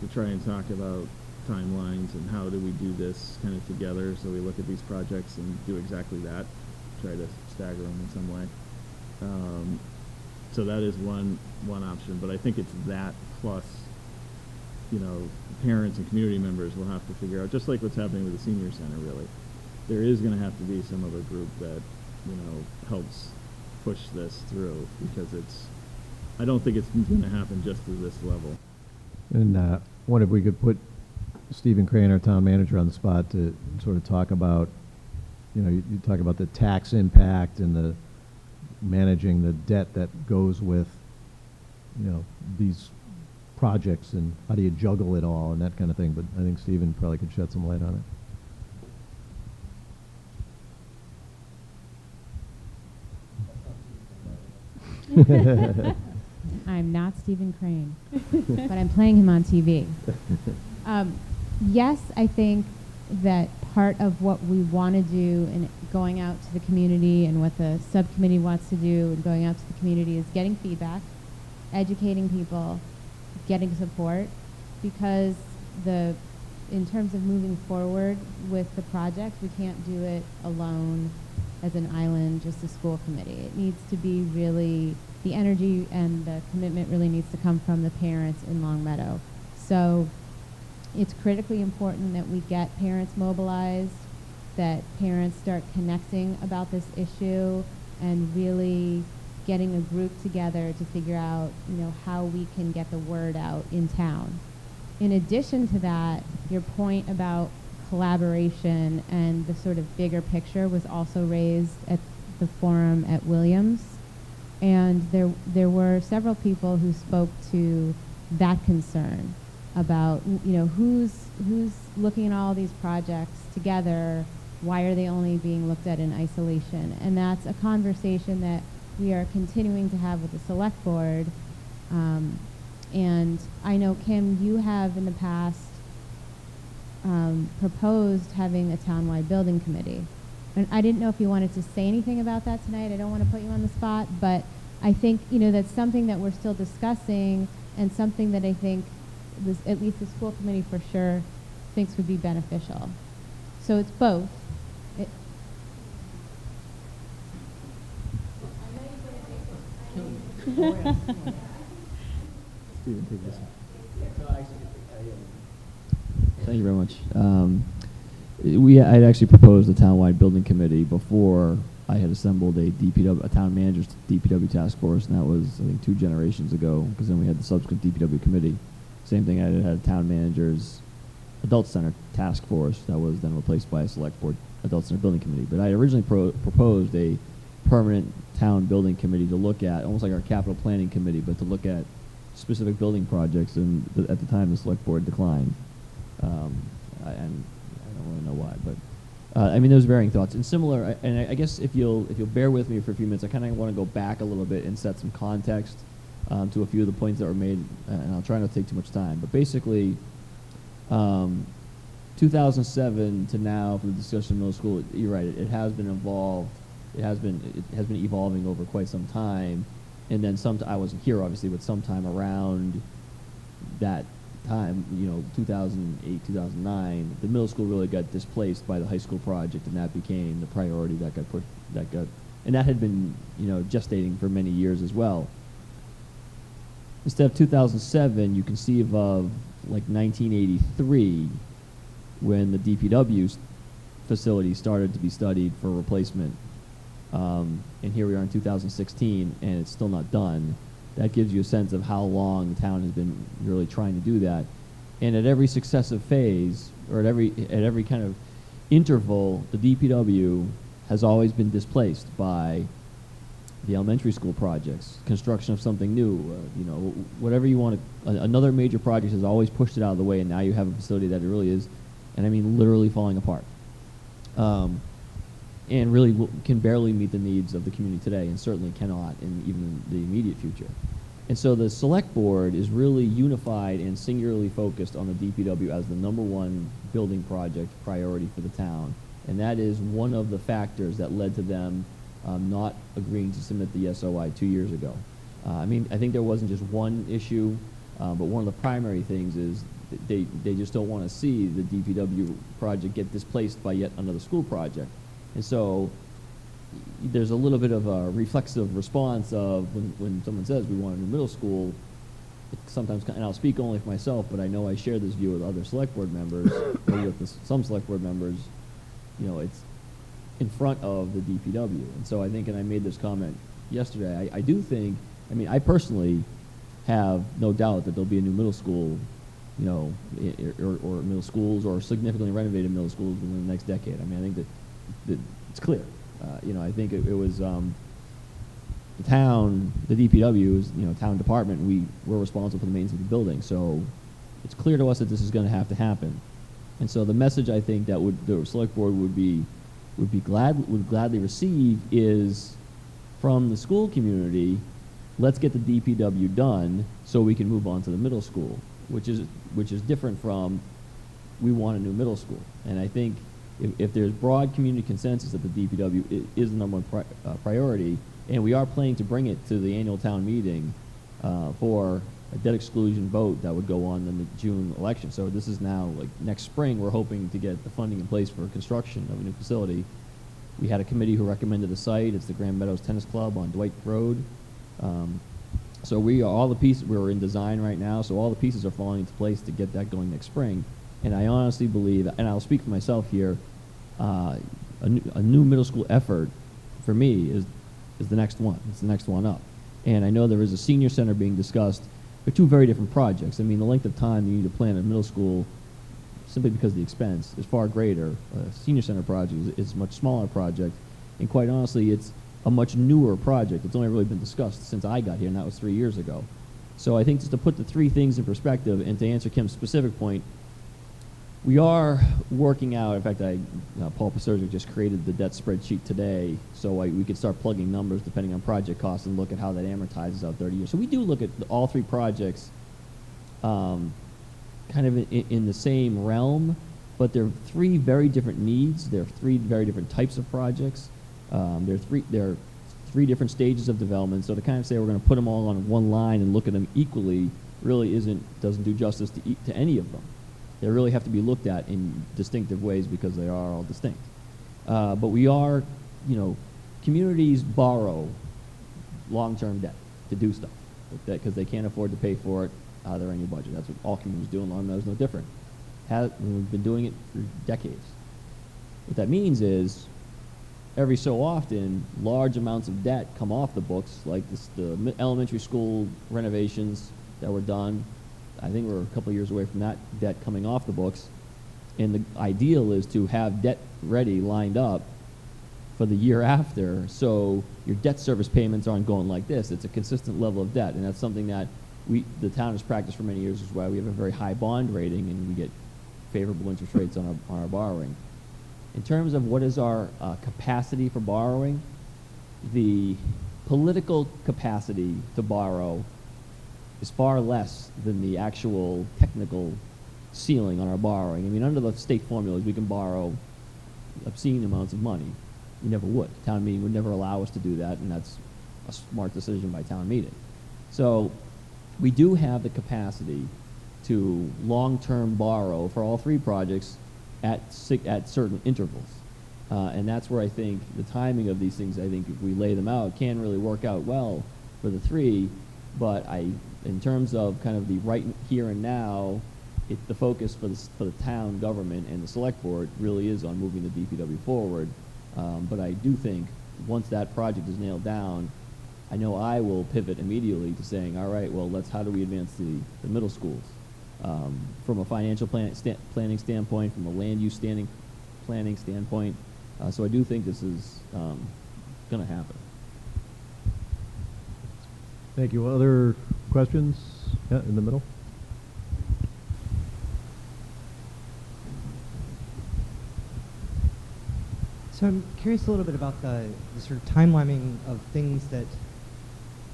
to try and talk about timelines and how do we do this kind of together. So we look at these projects and do exactly that, try to stagger them in some way. So that is one option, but I think it's that plus, you know, parents and community members will have to figure out, just like what's happening with the senior center, really. There is going to have to be some other group that, you know, helps push this through, because I don't think it's going to happen just at this level. And wonder if we could put Stephen Crane, our town manager, on the spot to sort of talk about, you know, you talk about the tax impact and the managing the debt that goes with, you know, these projects, and how do you juggle it all and that kind of thing. But I think Stephen probably could shed some light on it. I'm not Stephen Crane, but I'm playing him on TV. Yes, I think that part of what we want to do in going out to the community and what the subcommittee wants to do and going out to the community is getting feedback, educating people, getting support, because in terms of moving forward with the project, we can't do it alone as an island, just a school committee. It needs to be really, the energy and the commitment really needs to come from the parents in Long Meadow. So it's critically important that we get parents mobilized, that parents start connecting about this issue and really getting a group together to figure out, you know, how we can get the word out in town. In addition to that, your point about collaboration and the sort of bigger picture was also raised at the forum at Williams. And there were several people who spoke to that concern about, you know, who's looking at all these projects together, why are they only being looked at in isolation? And that's a conversation that we are continuing to have with the select board. And I know, Kim, you have in the past proposed having a townwide building committee. And I didn't know if you wanted to say anything about that tonight. I don't want to put you on the spot, but I think, you know, that's something that we're still discussing, and something that I think at least the school committee for sure thinks would be beneficial. So it's both. Stephen, take this one. Thank you very much. I had actually proposed a townwide building committee before I had assembled a town manager's DPW task force, and that was, I think, 2 generations ago, because then we had the subsequent DPW committee. Same thing, I had a town manager's adult center task force that was then replaced by a select board adult center building committee. But I originally proposed a permanent town building committee to look at, almost like our capital planning committee, but to look at specific building projects, and at the time the select board declined. And I don't really know why, but I mean, there's varying thoughts and similar. And I guess if you'll bear with me for a few minutes, I kind of want to go back a little bit and set some context to a few of the points that were made, and I'll try not to take too much time. But basically, 2007 to now, for the discussion of middle school, you're right. It has been involved. It has been evolving over quite some time. And then I wasn't here obviously, but sometime around that time, 2008, 2009, the middle school really got displaced by the high school project, and that became the priority that got pushed. And that had been, gestating for many years as well. Instead of 2007, you conceive of like 1983, when the DPW facility started to be studied for replacement. And here we are in 2016, and it's still not done. That gives you a sense of how long the town has been really trying to do that. And at every successive phase, or at every kind of interval, the DPW has always been displaced by the elementary school projects, construction of something new, whatever you want to. Another major project has always pushed it out of the way, and now you have a facility that it really is, and I mean literally falling apart. And really can barely meet the needs of the community today, and certainly cannot in even the immediate future. And so the select board is really unified and singularly focused on the DPW as the #1 building project priority for the town. And that is one of the factors that led to them not agreeing to submit the SOI 2 years ago. I mean, I think there wasn't just one issue. But one of the primary things is they just don't want to see the DPW project get displaced by yet another school project. And so there's a little bit of a reflexive response of when someone says we want a new middle school, it sometimes, and I'll speak only for myself, but I know I share this view with other select board members, or with some select board members, it's in front of the DPW. And so I think, and I made this comment yesterday, I do think, I personally have no doubt that there'll be a new middle school, or middle schools, or significantly renovated middle schools within the next decade. I think that it's clear. I think it was the town, the DPW is, town department. We're responsible for the maintenance of the building, so it's clear to us that this is going to have to happen. And so the message I think that the select board would gladly receive is from the school community. Let's get the DPW done so we can move on to the middle school, which is different from we want a new middle school. And I think if there's broad community consensus that the DPW is the number one priority, and we are planning to bring it to the annual town meeting for a debt exclusion vote that would go on in the June election. So this is now, like, next spring, we're hoping to get the funding in place for construction of a new facility. We had a committee who recommended a site. It's the Grand Meadows Tennis Club on Dwight Road. So we're in design right now, so all the pieces are falling into place to get that going next spring. And I honestly believe, and I'll speak for myself here, a new middle school effort for me is the next one. It's the next one up. And I know there is a senior center being discussed. They're two very different projects. The length of time you need to plan a middle school, simply because the expense is far greater. A senior center project is a much smaller project, and quite honestly, it's a much newer project. It's only really been discussed since I got here, and that was 3 years ago. So I think just to put the three things in perspective, and to answer Kim's specific point, we are working out. In fact, Paul Pasurgic just created the debt spreadsheet today, so we could start plugging numbers depending on project costs and look at how that amortizes out 30 years. So we do look at all three projects kind of in the same realm, but they're three very different needs. They're three very different types of projects. They're three different stages of development. So to kind of say we're going to put them all on one line and look at them equally really doesn't do justice to any of them. They really have to be looked at in distinctive ways because they are all distinct. But we are, communities borrow long-term debt to do stuff because they can't afford to pay for it out of their annual budget. That's what all communities do, and Long Meadow is no different. We've been doing it for decades. What that means is every so often, large amounts of debt come off the books, like the elementary school renovations that were done. I think we're a couple of years away from that debt coming off the books. And the ideal is to have debt ready, lined up for the year after, so your debt service payments aren't going like this. It's a consistent level of debt, and that's something that the town has practiced for many years, is why we have a very high bond rating and we get favorable interest rates on our borrowing. In terms of what is our capacity for borrowing, the political capacity to borrow is far less than the actual technical ceiling on our borrowing. Under the state formulas, we can borrow obscene amounts of money. We never would. Town meeting would never allow us to do that, and that's a smart decision by town meeting. So we do have the capacity to long-term borrow for all three projects at certain intervals. And that's where I think the timing of these things, I think if we lay them out, can really work out well for the three. But in terms of kind of the right here and now, the focus for the town government and the select board really is on moving the DPW forward. But I do think once that project is nailed down, I know I will pivot immediately to saying, all right, well, how do we advance the middle schools? From a financial planning standpoint, from a land use planning standpoint. So I do think this is going to happen. Thank you. Other questions? Yeah, in the middle. So I'm curious a little bit about the sort of timelining of things that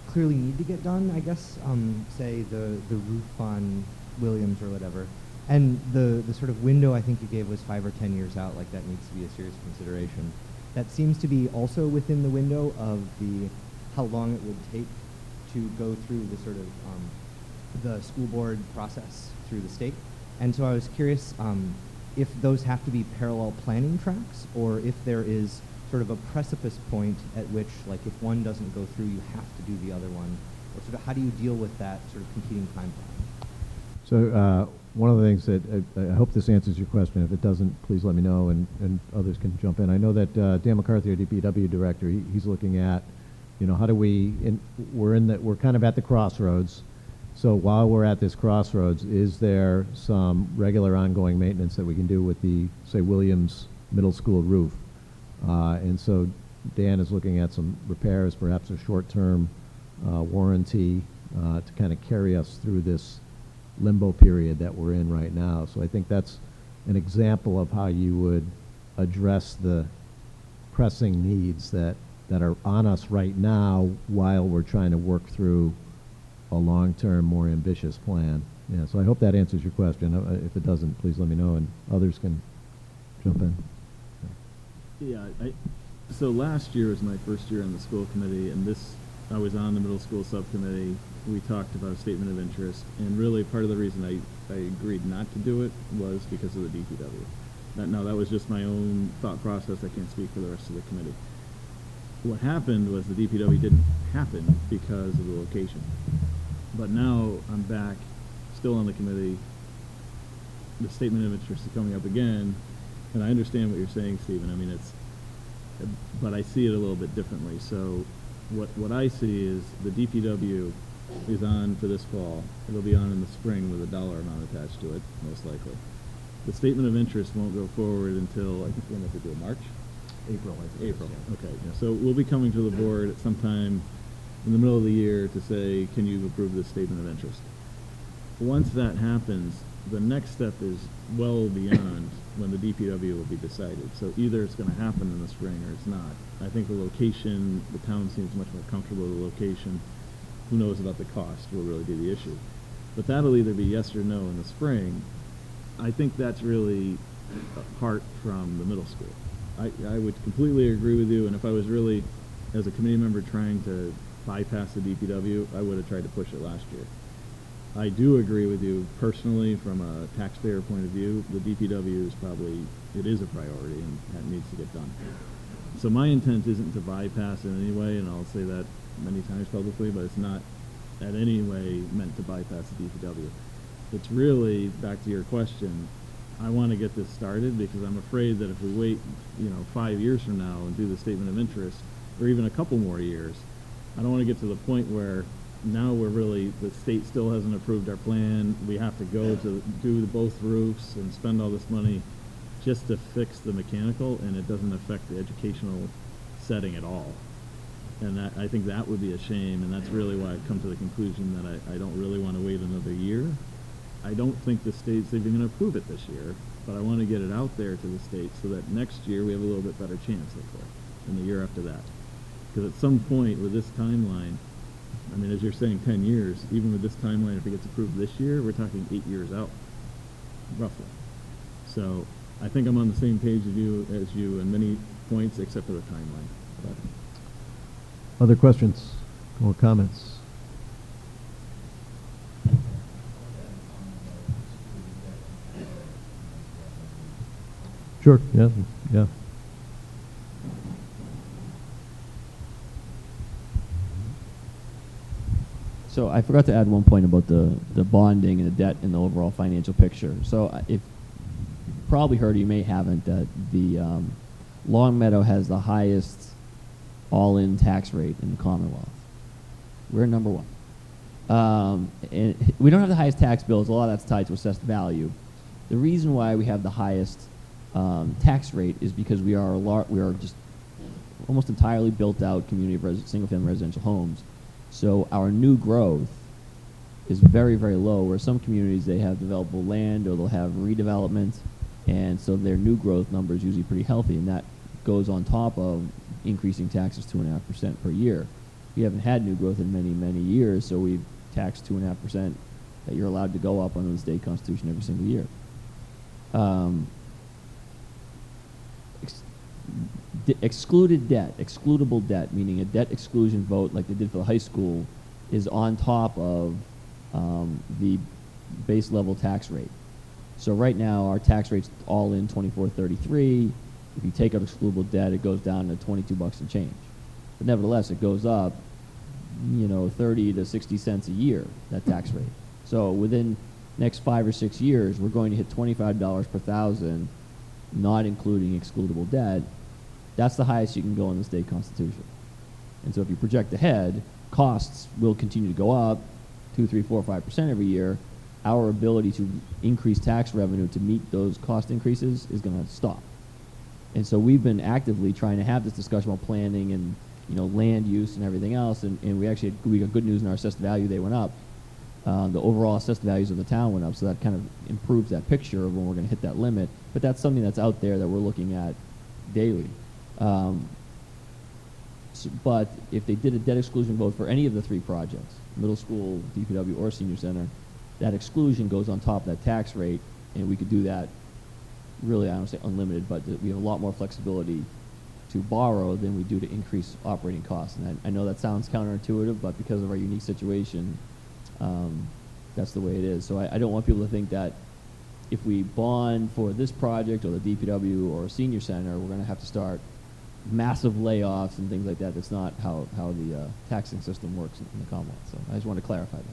clearly need to get done, I guess, say the roof on Williams or whatever. And the sort of window I think you gave was 5 or 10 years out, like that needs to be a serious consideration. That seems to be also within the window of how long it would take to go through the sort of the school board process through the state. And so I was curious if those have to be parallel planning tracks, or if there is sort of a precipice point at which, like, if one doesn't go through, you have to do the other one, or sort of how do you deal with that sort of competing timeline? So one of the things that I hope this answers your question. If it doesn't, please let me know, and others can jump in. I know that Dan McCarthy, our DPW director, he's looking at, how do we're kind of at the crossroads. So while we're at this crossroads, is there some regular ongoing maintenance that we can do with the, say, Williams Middle School roof? And so Dan is looking at some repairs, perhaps a short-term warranty to kind of carry us through this limbo period that we're in right now. So I think that's an example of how you would address the pressing needs that are on us right now while we're trying to work through a long-term, more ambitious plan. Yeah, so I hope that answers your question. If it doesn't, please let me know, and others can jump in. Yeah, so last year was my first year on the school committee, and I was on the middle school subcommittee. We talked about a statement of interest, and really part of the reason I agreed not to do it was because of the DPW. That was just my own thought process. I can't speak for the rest of the committee. What happened was the DPW didn't happen because of the location. But now I'm back, still on the committee. The statement of interest is coming up again, and I understand what you're saying, Stephen. I mean, but I see it a little bit differently. So what I see is the DPW is on for this fall. It'll be on in the spring with a dollar amount attached to it, most likely. The statement of interest won't go forward until, I think, when did they do it, March? April, I think. April, okay. Yeah. So we'll be coming to the board at some time in the middle of the year to say, can you approve this statement of interest? Once that happens, the next step is well beyond when the DPW will be decided. So either it's going to happen in the spring or it's not. I think the location, the town seems much more comfortable with the location. Who knows about the cost will really be the issue. But that'll either be yes or no in the spring. I think that's really apart from the middle school. I would completely agree with you, and if I was really, as a committee member, trying to bypass the DPW, I would have tried to push it last year. I do agree with you personally from a taxpayer point of view. The DPW is it is a priority, and that needs to get done. So my intent isn't to bypass it in any way, and I'll say that many times publicly, but it's not in any way meant to bypass the DPW. It's really, back to your question, I want to get this started because I'm afraid that if we wait, 5 years from now and do the statement of interest, or even a couple more years, I don't want to get to the point where now the state still hasn't approved our plan. We have to go to do both roofs and spend all this money just to fix the mechanical, and it doesn't affect the educational setting at all. And I think that would be a shame, and that's really why I've come to the conclusion that I don't really want to wait another year. I don't think the state's even going to approve it this year, but I want to get it out there to the state so that next year we have a little bit better chance, hopefully, and the year after that. Because at some point with this timeline, I mean, as you're saying, 10 years, even with this timeline, if it gets approved this year, we're talking 8 years out, roughly. So I think I'm on the same page as you in many points, except for the timeline. But Other questions or comments? Sure, yeah. So I forgot to add one point about the bonding and the debt and the overall financial picture. So if you probably heard, or you may haven't, that the Long Meadow has the highest all-in tax rate in the Commonwealth. We're number one. And we don't have the highest tax bills. A lot of that's tied to assessed value. The reason why we have the highest tax rate is because we are just almost entirely built out community of single-family residential homes. So our new growth is very, very low, where some communities, they have developable land or they'll have redevelopment, and so their new growth number is usually pretty healthy, and that goes on top of increasing taxes 2.5% per year. We haven't had new growth in many, many years, so we've taxed 2.5% that you're allowed to go up under the state constitution every single year. Excluded debt, excludable debt, meaning a debt exclusion vote like they did for the high school, is on top of the base level tax rate. So right now, our tax rate's all in 24.33. If you take out excludable debt, it goes down to 22 bucks and change. But nevertheless, it goes up, 30 to 60 cents a year, that tax rate. So within next 5 or 6 years, we're going to hit $25 per thousand, not including excludable debt. That's the highest you can go in the state constitution. And so if you project ahead, costs will continue to go up 2, 3, 4, 5% every year. Our ability to increase tax revenue to meet those cost increases is going to stop. And so we've been actively trying to have this discussion about planning and land use and everything else. And we got good news in our assessed value. They went up. The overall assessed values of the town went up, so that kind of improves that picture of when we're going to hit that limit. But that's something that's out there that we're looking at daily. But if they did a debt exclusion vote for any of the 3 projects, middle school, DPW, or senior center, that exclusion goes on top of that tax rate, and we could do that really, I don't say unlimited, but we have a lot more flexibility to borrow than we do to increase operating costs. And I know that sounds counterintuitive, but because of our unique situation, that's the way it is. So I don't want people to think that if we bond for this project or the DPW or senior center, we're going to have to start massive layoffs and things like that. That's not how the taxing system works in the Commonwealth. So I just want to clarify that.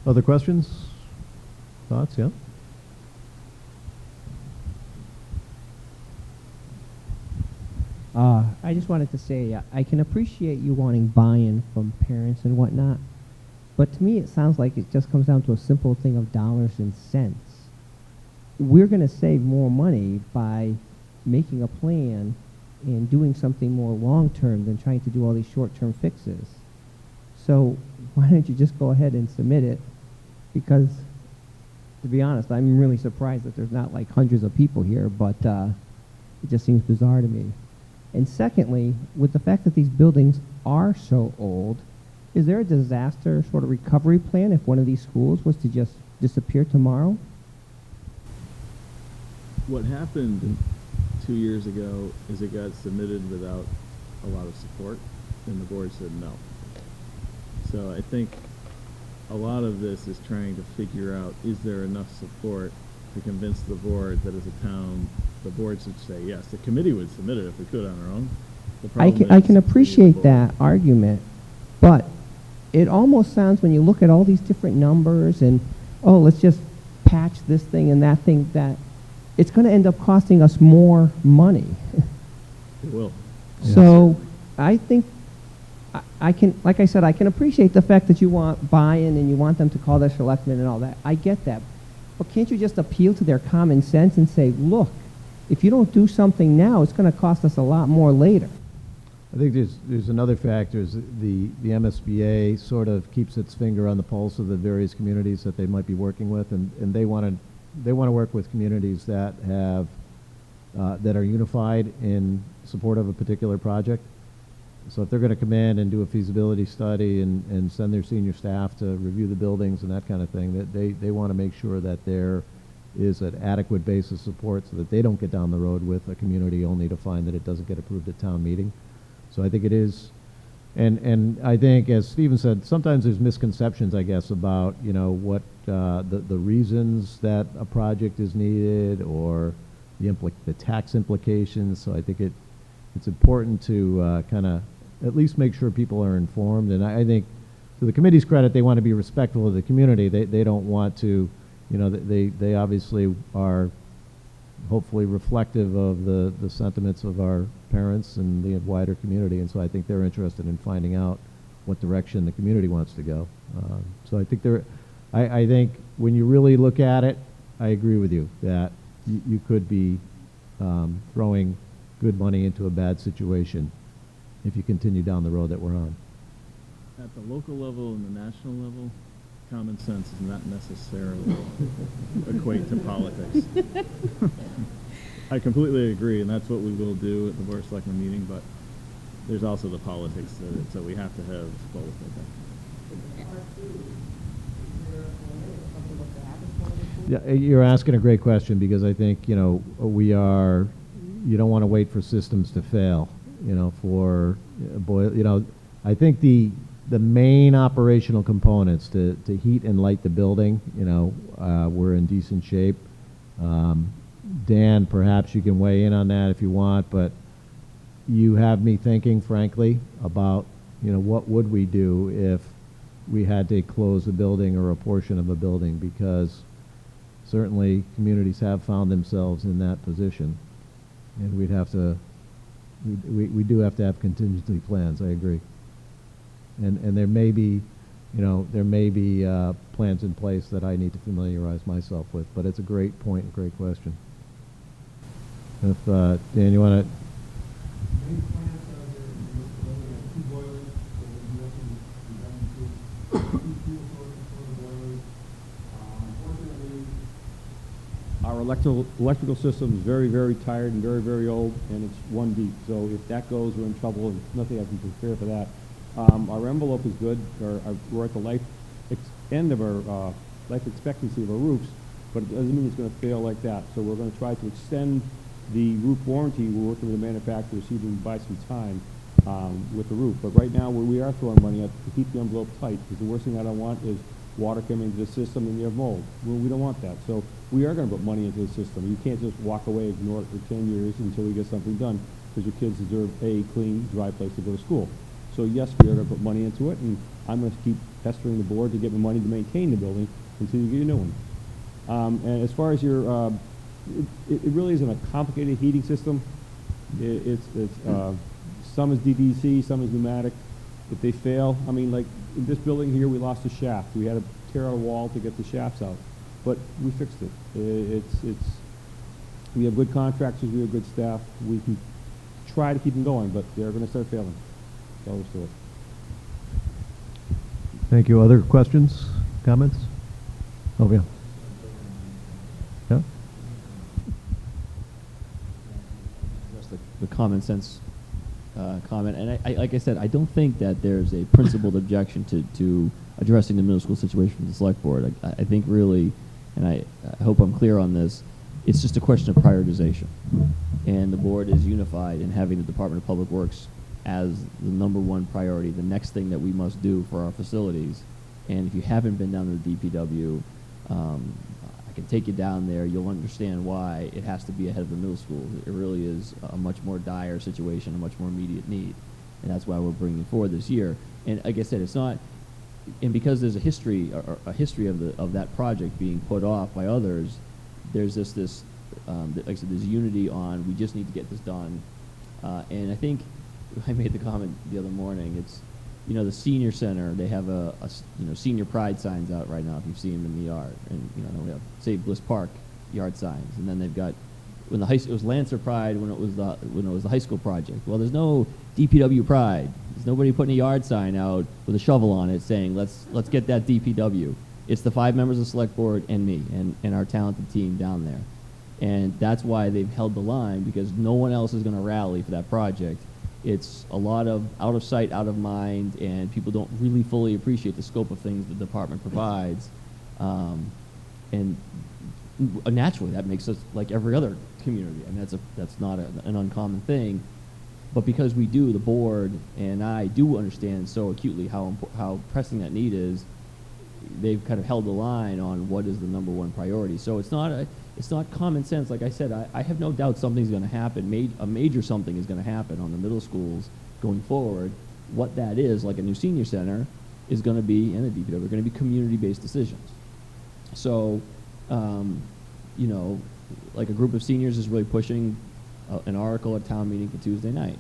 Other questions? Thoughts? Yeah? I just wanted to say I can appreciate you wanting buy-in from parents and whatnot, but to me it sounds like it just comes down to a simple thing of dollars and cents. We're going to save more money by making a plan and doing something more long-term than trying to do all these short-term fixes. So why don't you just go ahead and submit it? Because, to be honest, I'm really surprised that there's not like hundreds of people here, but it just seems bizarre to me. And secondly, with the fact that these buildings are so old, is there a disaster sort of recovery plan if one of these schools was to just disappear tomorrow? What happened 2 years ago is it got submitted without a lot of support, and the board said no. So I think a lot of this is trying to figure out, is there enough support to convince the board that as a town, the board should say yes. The committee would submit it if we could on our own. The problem I can is appreciate that argument, but it almost sounds, when you look at all these different numbers and, oh, let's just patch this thing and that thing, that it's going to end up costing us more money. It will. So I think I can, like I said, I can appreciate the fact that you want buy-in and you want them to call their selectmen and all that. I get that. But can't you just appeal to their common sense and say, look, if you don't do something now, it's going to cost us a lot more later? I think there's another factor. Is the MSBA sort of keeps its finger on the pulse of the various communities that they might be working with, and they want to work with communities that have that are unified in support of a particular project. So if they're going to come in and do a feasibility study and send their senior staff to review the buildings and that kind of thing, that they want to make sure that there is an adequate base of support so that they don't get down the road with a community only to find that it doesn't get approved at town meeting. So I think it is, and I think, as Stephen said, sometimes there's misconceptions, I guess, about what the reasons that a project is needed or the tax implications. So I think it's important to kind of at least make sure people are informed. And I think, to the committee's credit, they want to be respectful of the community. They don't want to, they obviously are hopefully reflective of the sentiments of our parents and the wider community. And so I think they're interested in finding out what direction the community wants to go. So I think I think when you really look at it, I agree with you that you could be throwing good money into a bad situation if you continue down the road that we're on. At the local level and the national level, common sense does not necessarily equate to politics. I completely agree, and that's what we will do at the Board of Selectmen meeting, but there's also the politics of it, so we have to have both, I think. Yeah, you're asking a great question, because I think, you don't want to wait for systems to fail, I think the main operational components to heat and light the building, we're in decent shape. Dan, perhaps you can weigh in on that if you want, but you have me thinking, frankly, about, what would we do if we had to close a building or a portion of a building, because certainly communities have found themselves in that position, and we do have to have contingency plans. I agree. And there may be, plans in place that I need to familiarize myself with, but it's a great point, a great question. If, Dan, you want to? Our electrical system is very, very tired and very, very old, and it's one deep. So if that goes, we're in trouble, and nothing I can prepare for that. Our envelope is good. We're at the end of our life expectancy of our roofs, but it doesn't mean it's going to fail like that. So we're going to try to extend the roof warranty. We're working with the manufacturer to see if we can buy some time with the roof. But right now, we are throwing money at to keep the envelope tight, because the worst thing I don't want is water coming into the system and you have mold. Well, we don't want that. So we are going to put money into the system. You can't just walk away, ignore it for 10 years until we get something done, because your kids deserve a clean, dry place to go to school. So yes, we are going to put money into it, and I'm going to keep pestering the board to get me money to maintain the building until you get a new one. And as far as your, it really isn't a complicated heating system. Some is DVC, some is pneumatic. If they fail, I mean, like in this building here, we lost a shaft. We had to tear out a wall to get the shafts out, but we fixed it. We have good contractors, we have good staff. We can try to keep them going, but they're going to start failing. That's all there's to it. Thank you. Other questions, comments? Oh, yeah. Yeah? Just the common sense comment, and I like I said, I don't think that there's a principled objection to addressing the middle school situation from the select board. I think really, and I hope I'm clear on this, it's just a question of prioritization, and the board is unified in having the Department of Public Works as the #1 priority, the next thing that we must do for our facilities. And if you haven't been down to the DPW, I can take you down there. You'll understand why it has to be ahead of the middle school. It really is a much more dire situation, a much more immediate need, and that's why we're bringing it forward this year. And like I said, it's not, and because there's a history of that project being put off by others, there's this like I said, there's unity on we just need to get this done. And I think I made the comment the other morning. It's, the senior center, they have senior pride signs out right now, if you've seen them in the yard. And, we have Save Bliss Park yard signs. And then they've got, it was Lancer Pride when it was the high school project. Well, there's no DPW Pride. There's nobody putting a yard sign out with a shovel on it saying, let's get that DPW. It's the 5 members of the select board and me and our talented team down there. And that's why they've held the line, because no one else is going to rally for that project. It's a lot of out of sight, out of mind, and people don't really fully appreciate the scope of things the department provides. And naturally, that makes us like every other community. I mean, that's not an uncommon thing. But because we do, the board and I do understand so acutely how pressing that need is, they've kind of held the line on what is the #1 priority. So it's not common sense. Like I said, I have no doubt something's going to happen. A major something is going to happen on the middle schools going forward. What that is, like a new senior center, is going to be, and the DPW, are going to be community-based decisions. So, like a group of seniors is really pushing an article at town meeting for Tuesday night.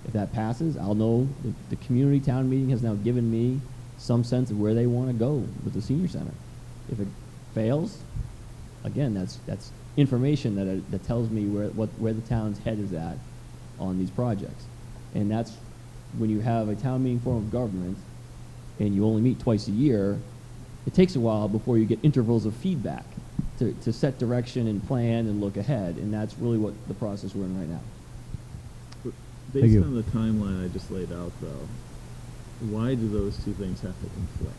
If that passes, I'll know the community town meeting has now given me some sense of where they want to go with the senior center. If it fails, again, that's information that tells me where the town's head is at on these projects. And that's when you have a town meeting form of government and you only meet twice a year, it takes a while before you get intervals of feedback to set direction and plan and look ahead. And that's really what the process we're in right now. Based on the timeline I just laid out, though, why do those two things have to conflict?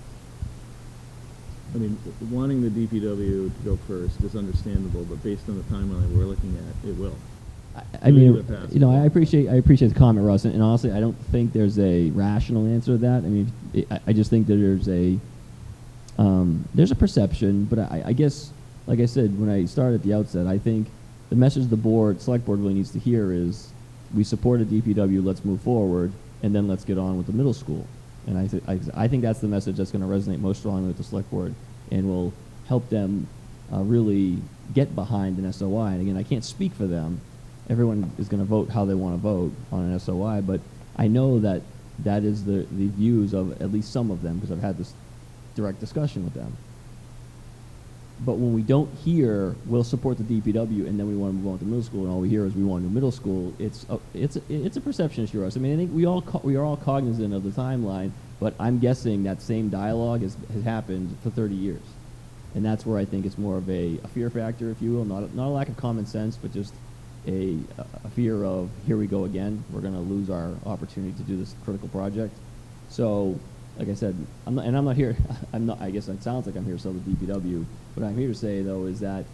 I mean, wanting the DPW to go first is understandable, but based on the timeline we're looking at, it will. I mean, Either path. you know, I appreciate the comment, Russ, and honestly, I don't think there's a rational answer to that. I mean, I just think that there's a perception, but I guess, like I said when I started at the outset, I think the message the select board really needs to hear is, we support a DPW, let's move forward, and then let's get on with the middle school. And I think that's the message that's going to resonate most strongly with the select board, and will help them really get behind an SOI. And again, I can't speak for them. Everyone is going to vote how they want to vote on an SOI, but I know that that is the views of at least some of them, because I've had this direct discussion with them. But when we don't hear, we'll support the DPW, and then we want to move on to middle school, and all we hear is we want to do middle school, it's a perception issue, Russ. I mean, I think we are all cognizant of the timeline, but I'm guessing that same dialogue has happened for 30 years. And that's where I think it's more of a fear factor, if you will, not a lack of common sense, but just a fear of, here we go again, we're going to lose our opportunity to do this critical project. So, like I said, I'm not here, I guess it sounds like I'm here to sell the DPW. What I'm here to say, though, is that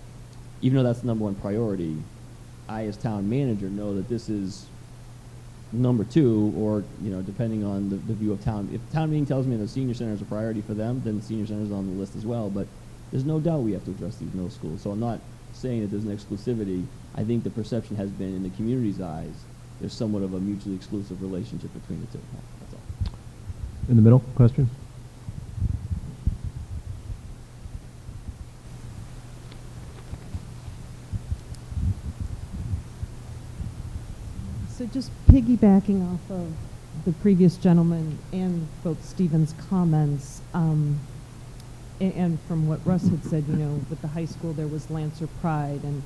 even though that's the #1 priority, I, as town manager, know that this is number 2, or, you know, depending on the view of town. If town meeting tells me the senior center is a priority for them, then the senior center is on the list as well. But there's no doubt we have to address these middle schools. So I'm not saying that there's an exclusivity. I think the perception has been, in the community's eyes, there's somewhat of a mutually exclusive relationship between the two. That's all. In the middle, question? So just piggybacking off of the previous gentleman and both Stephen's comments, and from what Russ had said, you know, with the high school there was Lancer Pride, and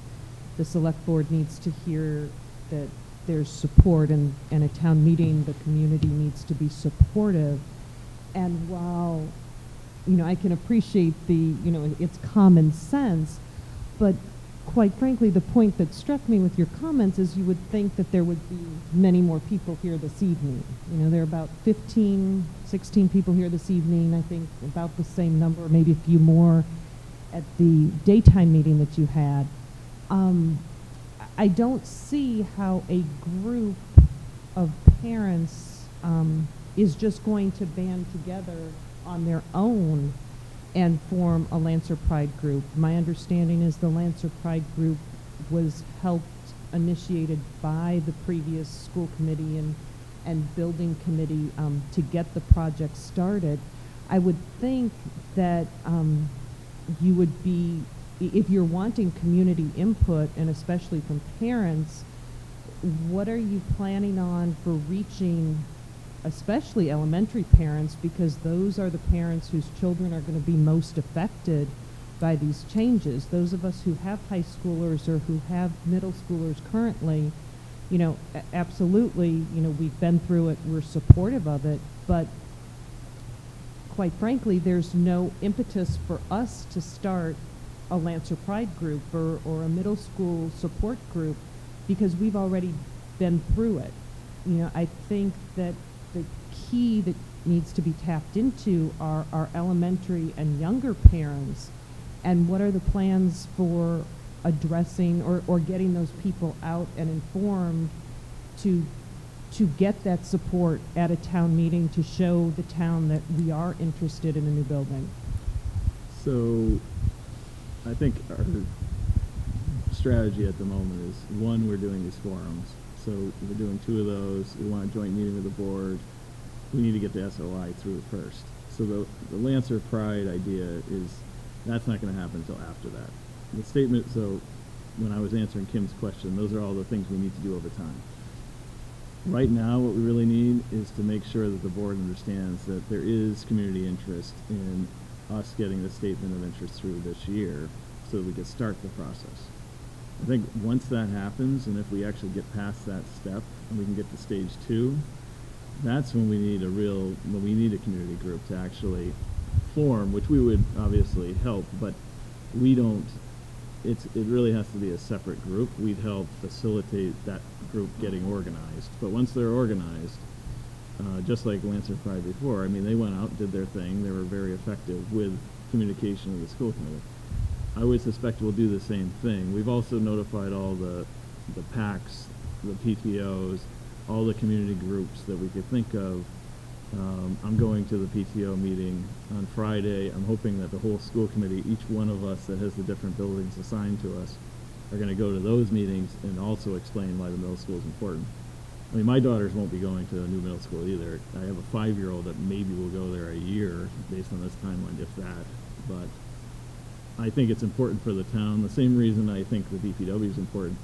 the select board needs to hear that there's support, and a town meeting, the community needs to be supportive. And while, you know, I can appreciate it's common sense, but quite frankly, the point that struck me with your comments is you would think that there would be many more people here this evening. You know, there are about 15, 16 people here this evening, I think about the same number, maybe a few more at the daytime meeting that you had. I don't see how a group of parents is just going to band together on their own and form a Lancer Pride group. My understanding is the Lancer Pride group was initiated by the previous school committee and building committee to get the project started. I would think that you would be, if you're wanting community input, and especially from parents, what are you planning on for reaching especially elementary parents, because those are the parents whose children are going to be most affected by these changes. Those of us who have high schoolers or who have middle schoolers currently, you know, absolutely, you know, we've been through it, we're supportive of it, but quite frankly, there's no impetus for us to start a Lancer Pride group or a middle school support group, because we've already been through it. You know, I think that the key that needs to be tapped into are our elementary and younger parents, and what are the plans for addressing or getting those people out and informed to get that support at a town meeting to show the town that we are interested in a new building. So I think our strategy at the moment is, one, we're doing these forums. So we're doing 2 of those. We want a joint meeting with the board. We need to get the SOI through first. So the Lancer Pride idea is, that's not going to happen until after that. The statement, so when I was answering Kim's question, those are all the things we need to do over time. Right now, what we really need is to make sure that the board understands that there is community interest in us getting the statement of interest through this year so that we can start the process. I think once that happens, and if we actually get past that step and we can get to stage 2, that's when we need a community group to actually form, which we would obviously help, but we don't, it really has to be a separate group. We'd help facilitate that group getting organized. But once they're organized, just like Lancer Pride before, I mean, they went out, did their thing, they were very effective with communication with the school committee. I would suspect we'll do the same thing. We've also notified all the the PACs, the PTOs, all the community groups that we could think of. I'm going to the PTO meeting on Friday. I'm hoping that the whole school committee, each one of us that has the different buildings assigned to us, are going to go to those meetings and also explain why the middle school is important. I mean, my daughters won't be going to a new middle school either. I have a 5-year-old that maybe will go there a year based on this timeline, if that. But I think it's important for the town. The same reason I think the DPW is important.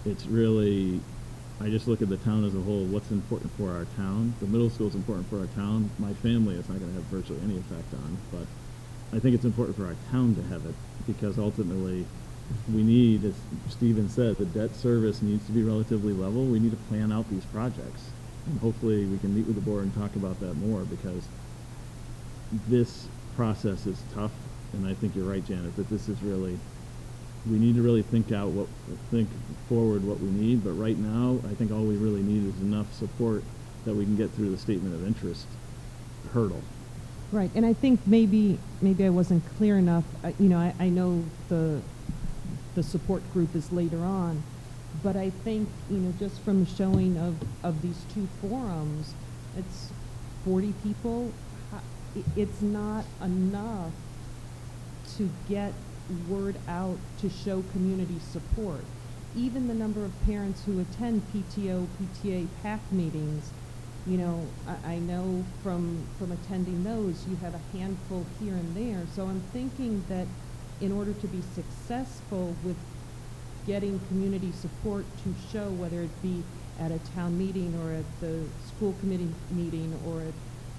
It's really, I just look at the town as a whole, what's important for our town. The middle school is important for our town. My family it's not going to have virtually any effect on, but I think it's important for our town to have it because ultimately we need, as Stephen said, the debt service needs to be relatively level. We need to plan out these projects. And hopefully we can meet with the board and talk about that more because this process is tough. And I think you're right, Janet, that this is really, we need to really think forward what we need. But right now, I think all we really need is enough support that we can get through the statement of interest hurdle. Right, and I think maybe I wasn't clear enough. I know the support group is later on, but I think, just from the showing of these two forums, it's 40 people. It's not enough to get word out to show community support. Even the number of parents who attend PTO, PTA, PAC meetings, I know from attending those, you have a handful here and there. So I'm thinking that in order to be successful with getting community support to show, whether it be at a town meeting or at the school committee meeting or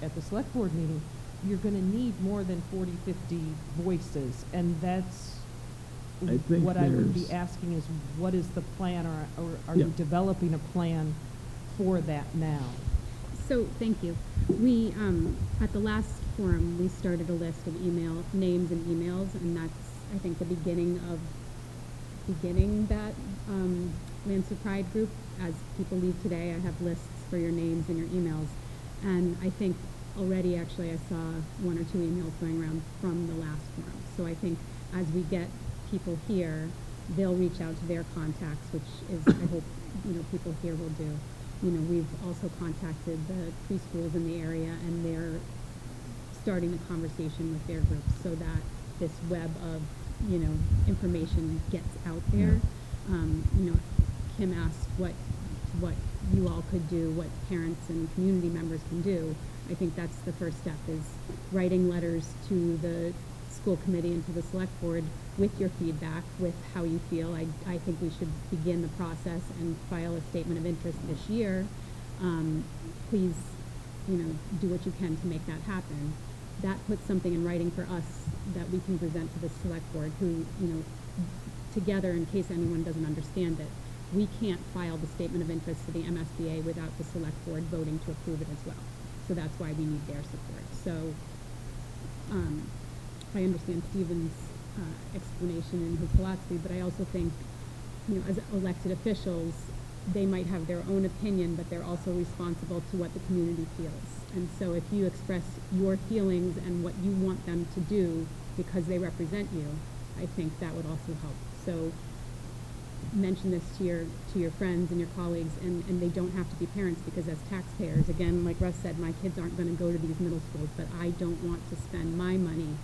at the select board meeting, you're going to need more than 40, 50 voices. And that's what I would be asking is, what is the plan, or are you developing a plan for that now? So, thank you. We, at the last forum, we started a list of names and emails, and that's, I think, the beginning that Lancer Pride group. As people leave today, I have lists for your names and your emails. And I think already, actually, I saw 1 or 2 emails going around from the last forum. So I think as we get people here, they'll reach out to their contacts, which is, I hope, people here will do. We've also contacted the preschools in the area, and they're starting the conversation with their groups so that this web of, information gets out there. Kim asked what you all could do, what parents and community members can do. I think that's the first step, is writing letters to the school committee and to the select board with your feedback, with how you feel. I think we should begin the process and file a statement of interest this year. Please, do what you can to make that happen. That puts something in writing for us that we can present to the select board, who, together, in case anyone doesn't understand it, we can't file the statement of interest to the MSBA without the select board voting to approve it as well. So that's why we need their support. So I understand Stephen's explanation and his philosophy, but I also think, as elected officials, they might have their own opinion, but they're also responsible to what the community feels. And so if you express your feelings and what you want them to do because they represent you, I think that would also help. So mention this to your friends and your colleagues, and they don't have to be parents, because as taxpayers, again, like Russ said, my kids aren't going to go to these middle schools, but I don't want to spend my money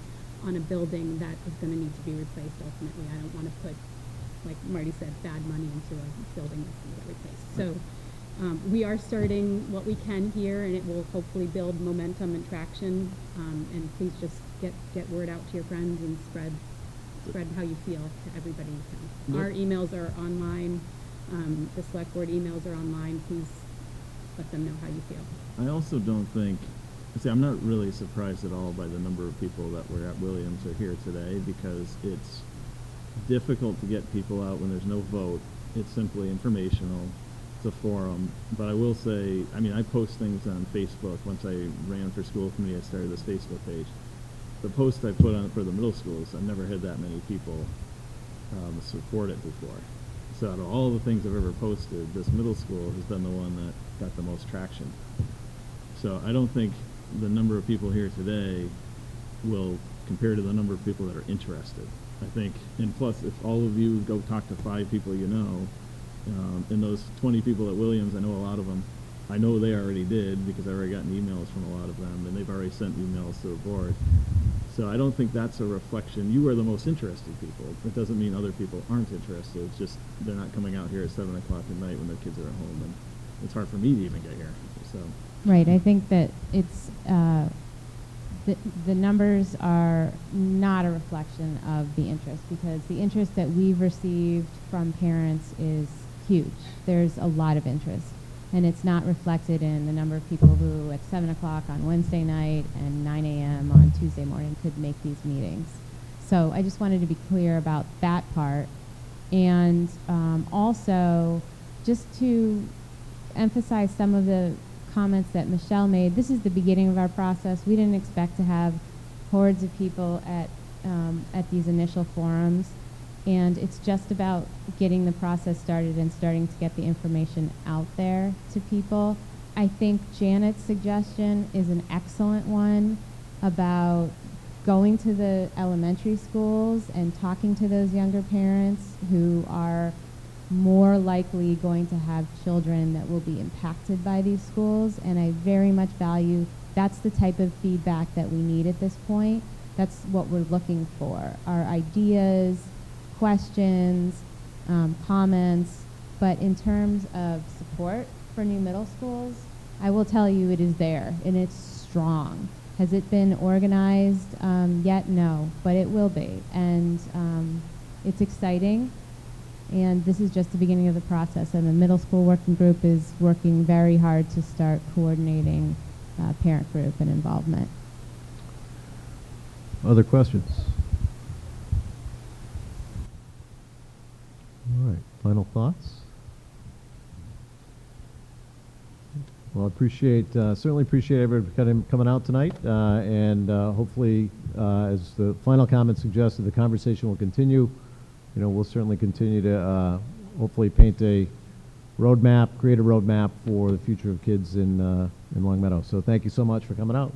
on a building that is going to need to be replaced ultimately. I don't want to put, like Marty said, bad money into a building that's going to get replaced. So we are starting what we can here, and it will hopefully build momentum and traction. And please just get word out to your friends and spread how you feel to everybody you can. Our emails are online. The select board emails are online. Please let them know how you feel. I also don't think, I'm not really surprised at all by the number of people that were at Williams or here today, because it's difficult to get people out when there's no vote. It's simply informational. It's a forum. But I will say, I post things on Facebook. Once I ran for school committee, I started this Facebook page. The post I put on for the middle schools, I've never had that many people support it before. So out of all the things I've ever posted, this middle school has been the one that got the most traction. So I don't think the number of people here today will compare to the number of people that are interested. I think, and plus, if all of you go talk to 5 people you know, And those 20 people at Williams, I know a lot of them. I know they already did because I've already gotten emails from a lot of them, and they've already sent emails to the board. So I don't think that's a reflection. You are the most interested people. It doesn't mean other people aren't interested. It's just they're not coming out here at 7 o'clock at night when their kids are at home, and it's hard for me to even get here. So. Right. I think that it's the numbers are not a reflection of the interest, because the interest that we've received from parents is huge. There's a lot of interest, and it's not reflected in the number of people who at 7 o'clock on Wednesday night and 9 a.m. on Tuesday morning could make these meetings. So I just wanted to be clear about that part, and also just to emphasize some of the comments that Michelle made. This is the beginning of our process. We didn't expect to have hordes of people at these initial forums, and it's just about getting the process started and starting to get the information out there to people. I think Janet's suggestion is an excellent one about going to the elementary schools and talking to those younger parents who are more likely going to have children that will be impacted by these schools, and I very much value that's the type of feedback that we need at this point. That's what we're looking for, our ideas, questions, comments. But in terms of support for new middle schools, I will tell you it is there, and it's strong. Has it been organized yet? No, but it will be, and it's exciting. And this is just the beginning of the process, and the middle school working group is working very hard to start coordinating parent group and involvement. Other questions? All right, final thoughts? Well, certainly appreciate everybody coming out tonight, and hopefully, as the final comment suggested, the conversation will continue. You know, we'll certainly continue to hopefully paint a roadmap, create a roadmap for the future of kids in Long Meadow. So thank you so much for coming out.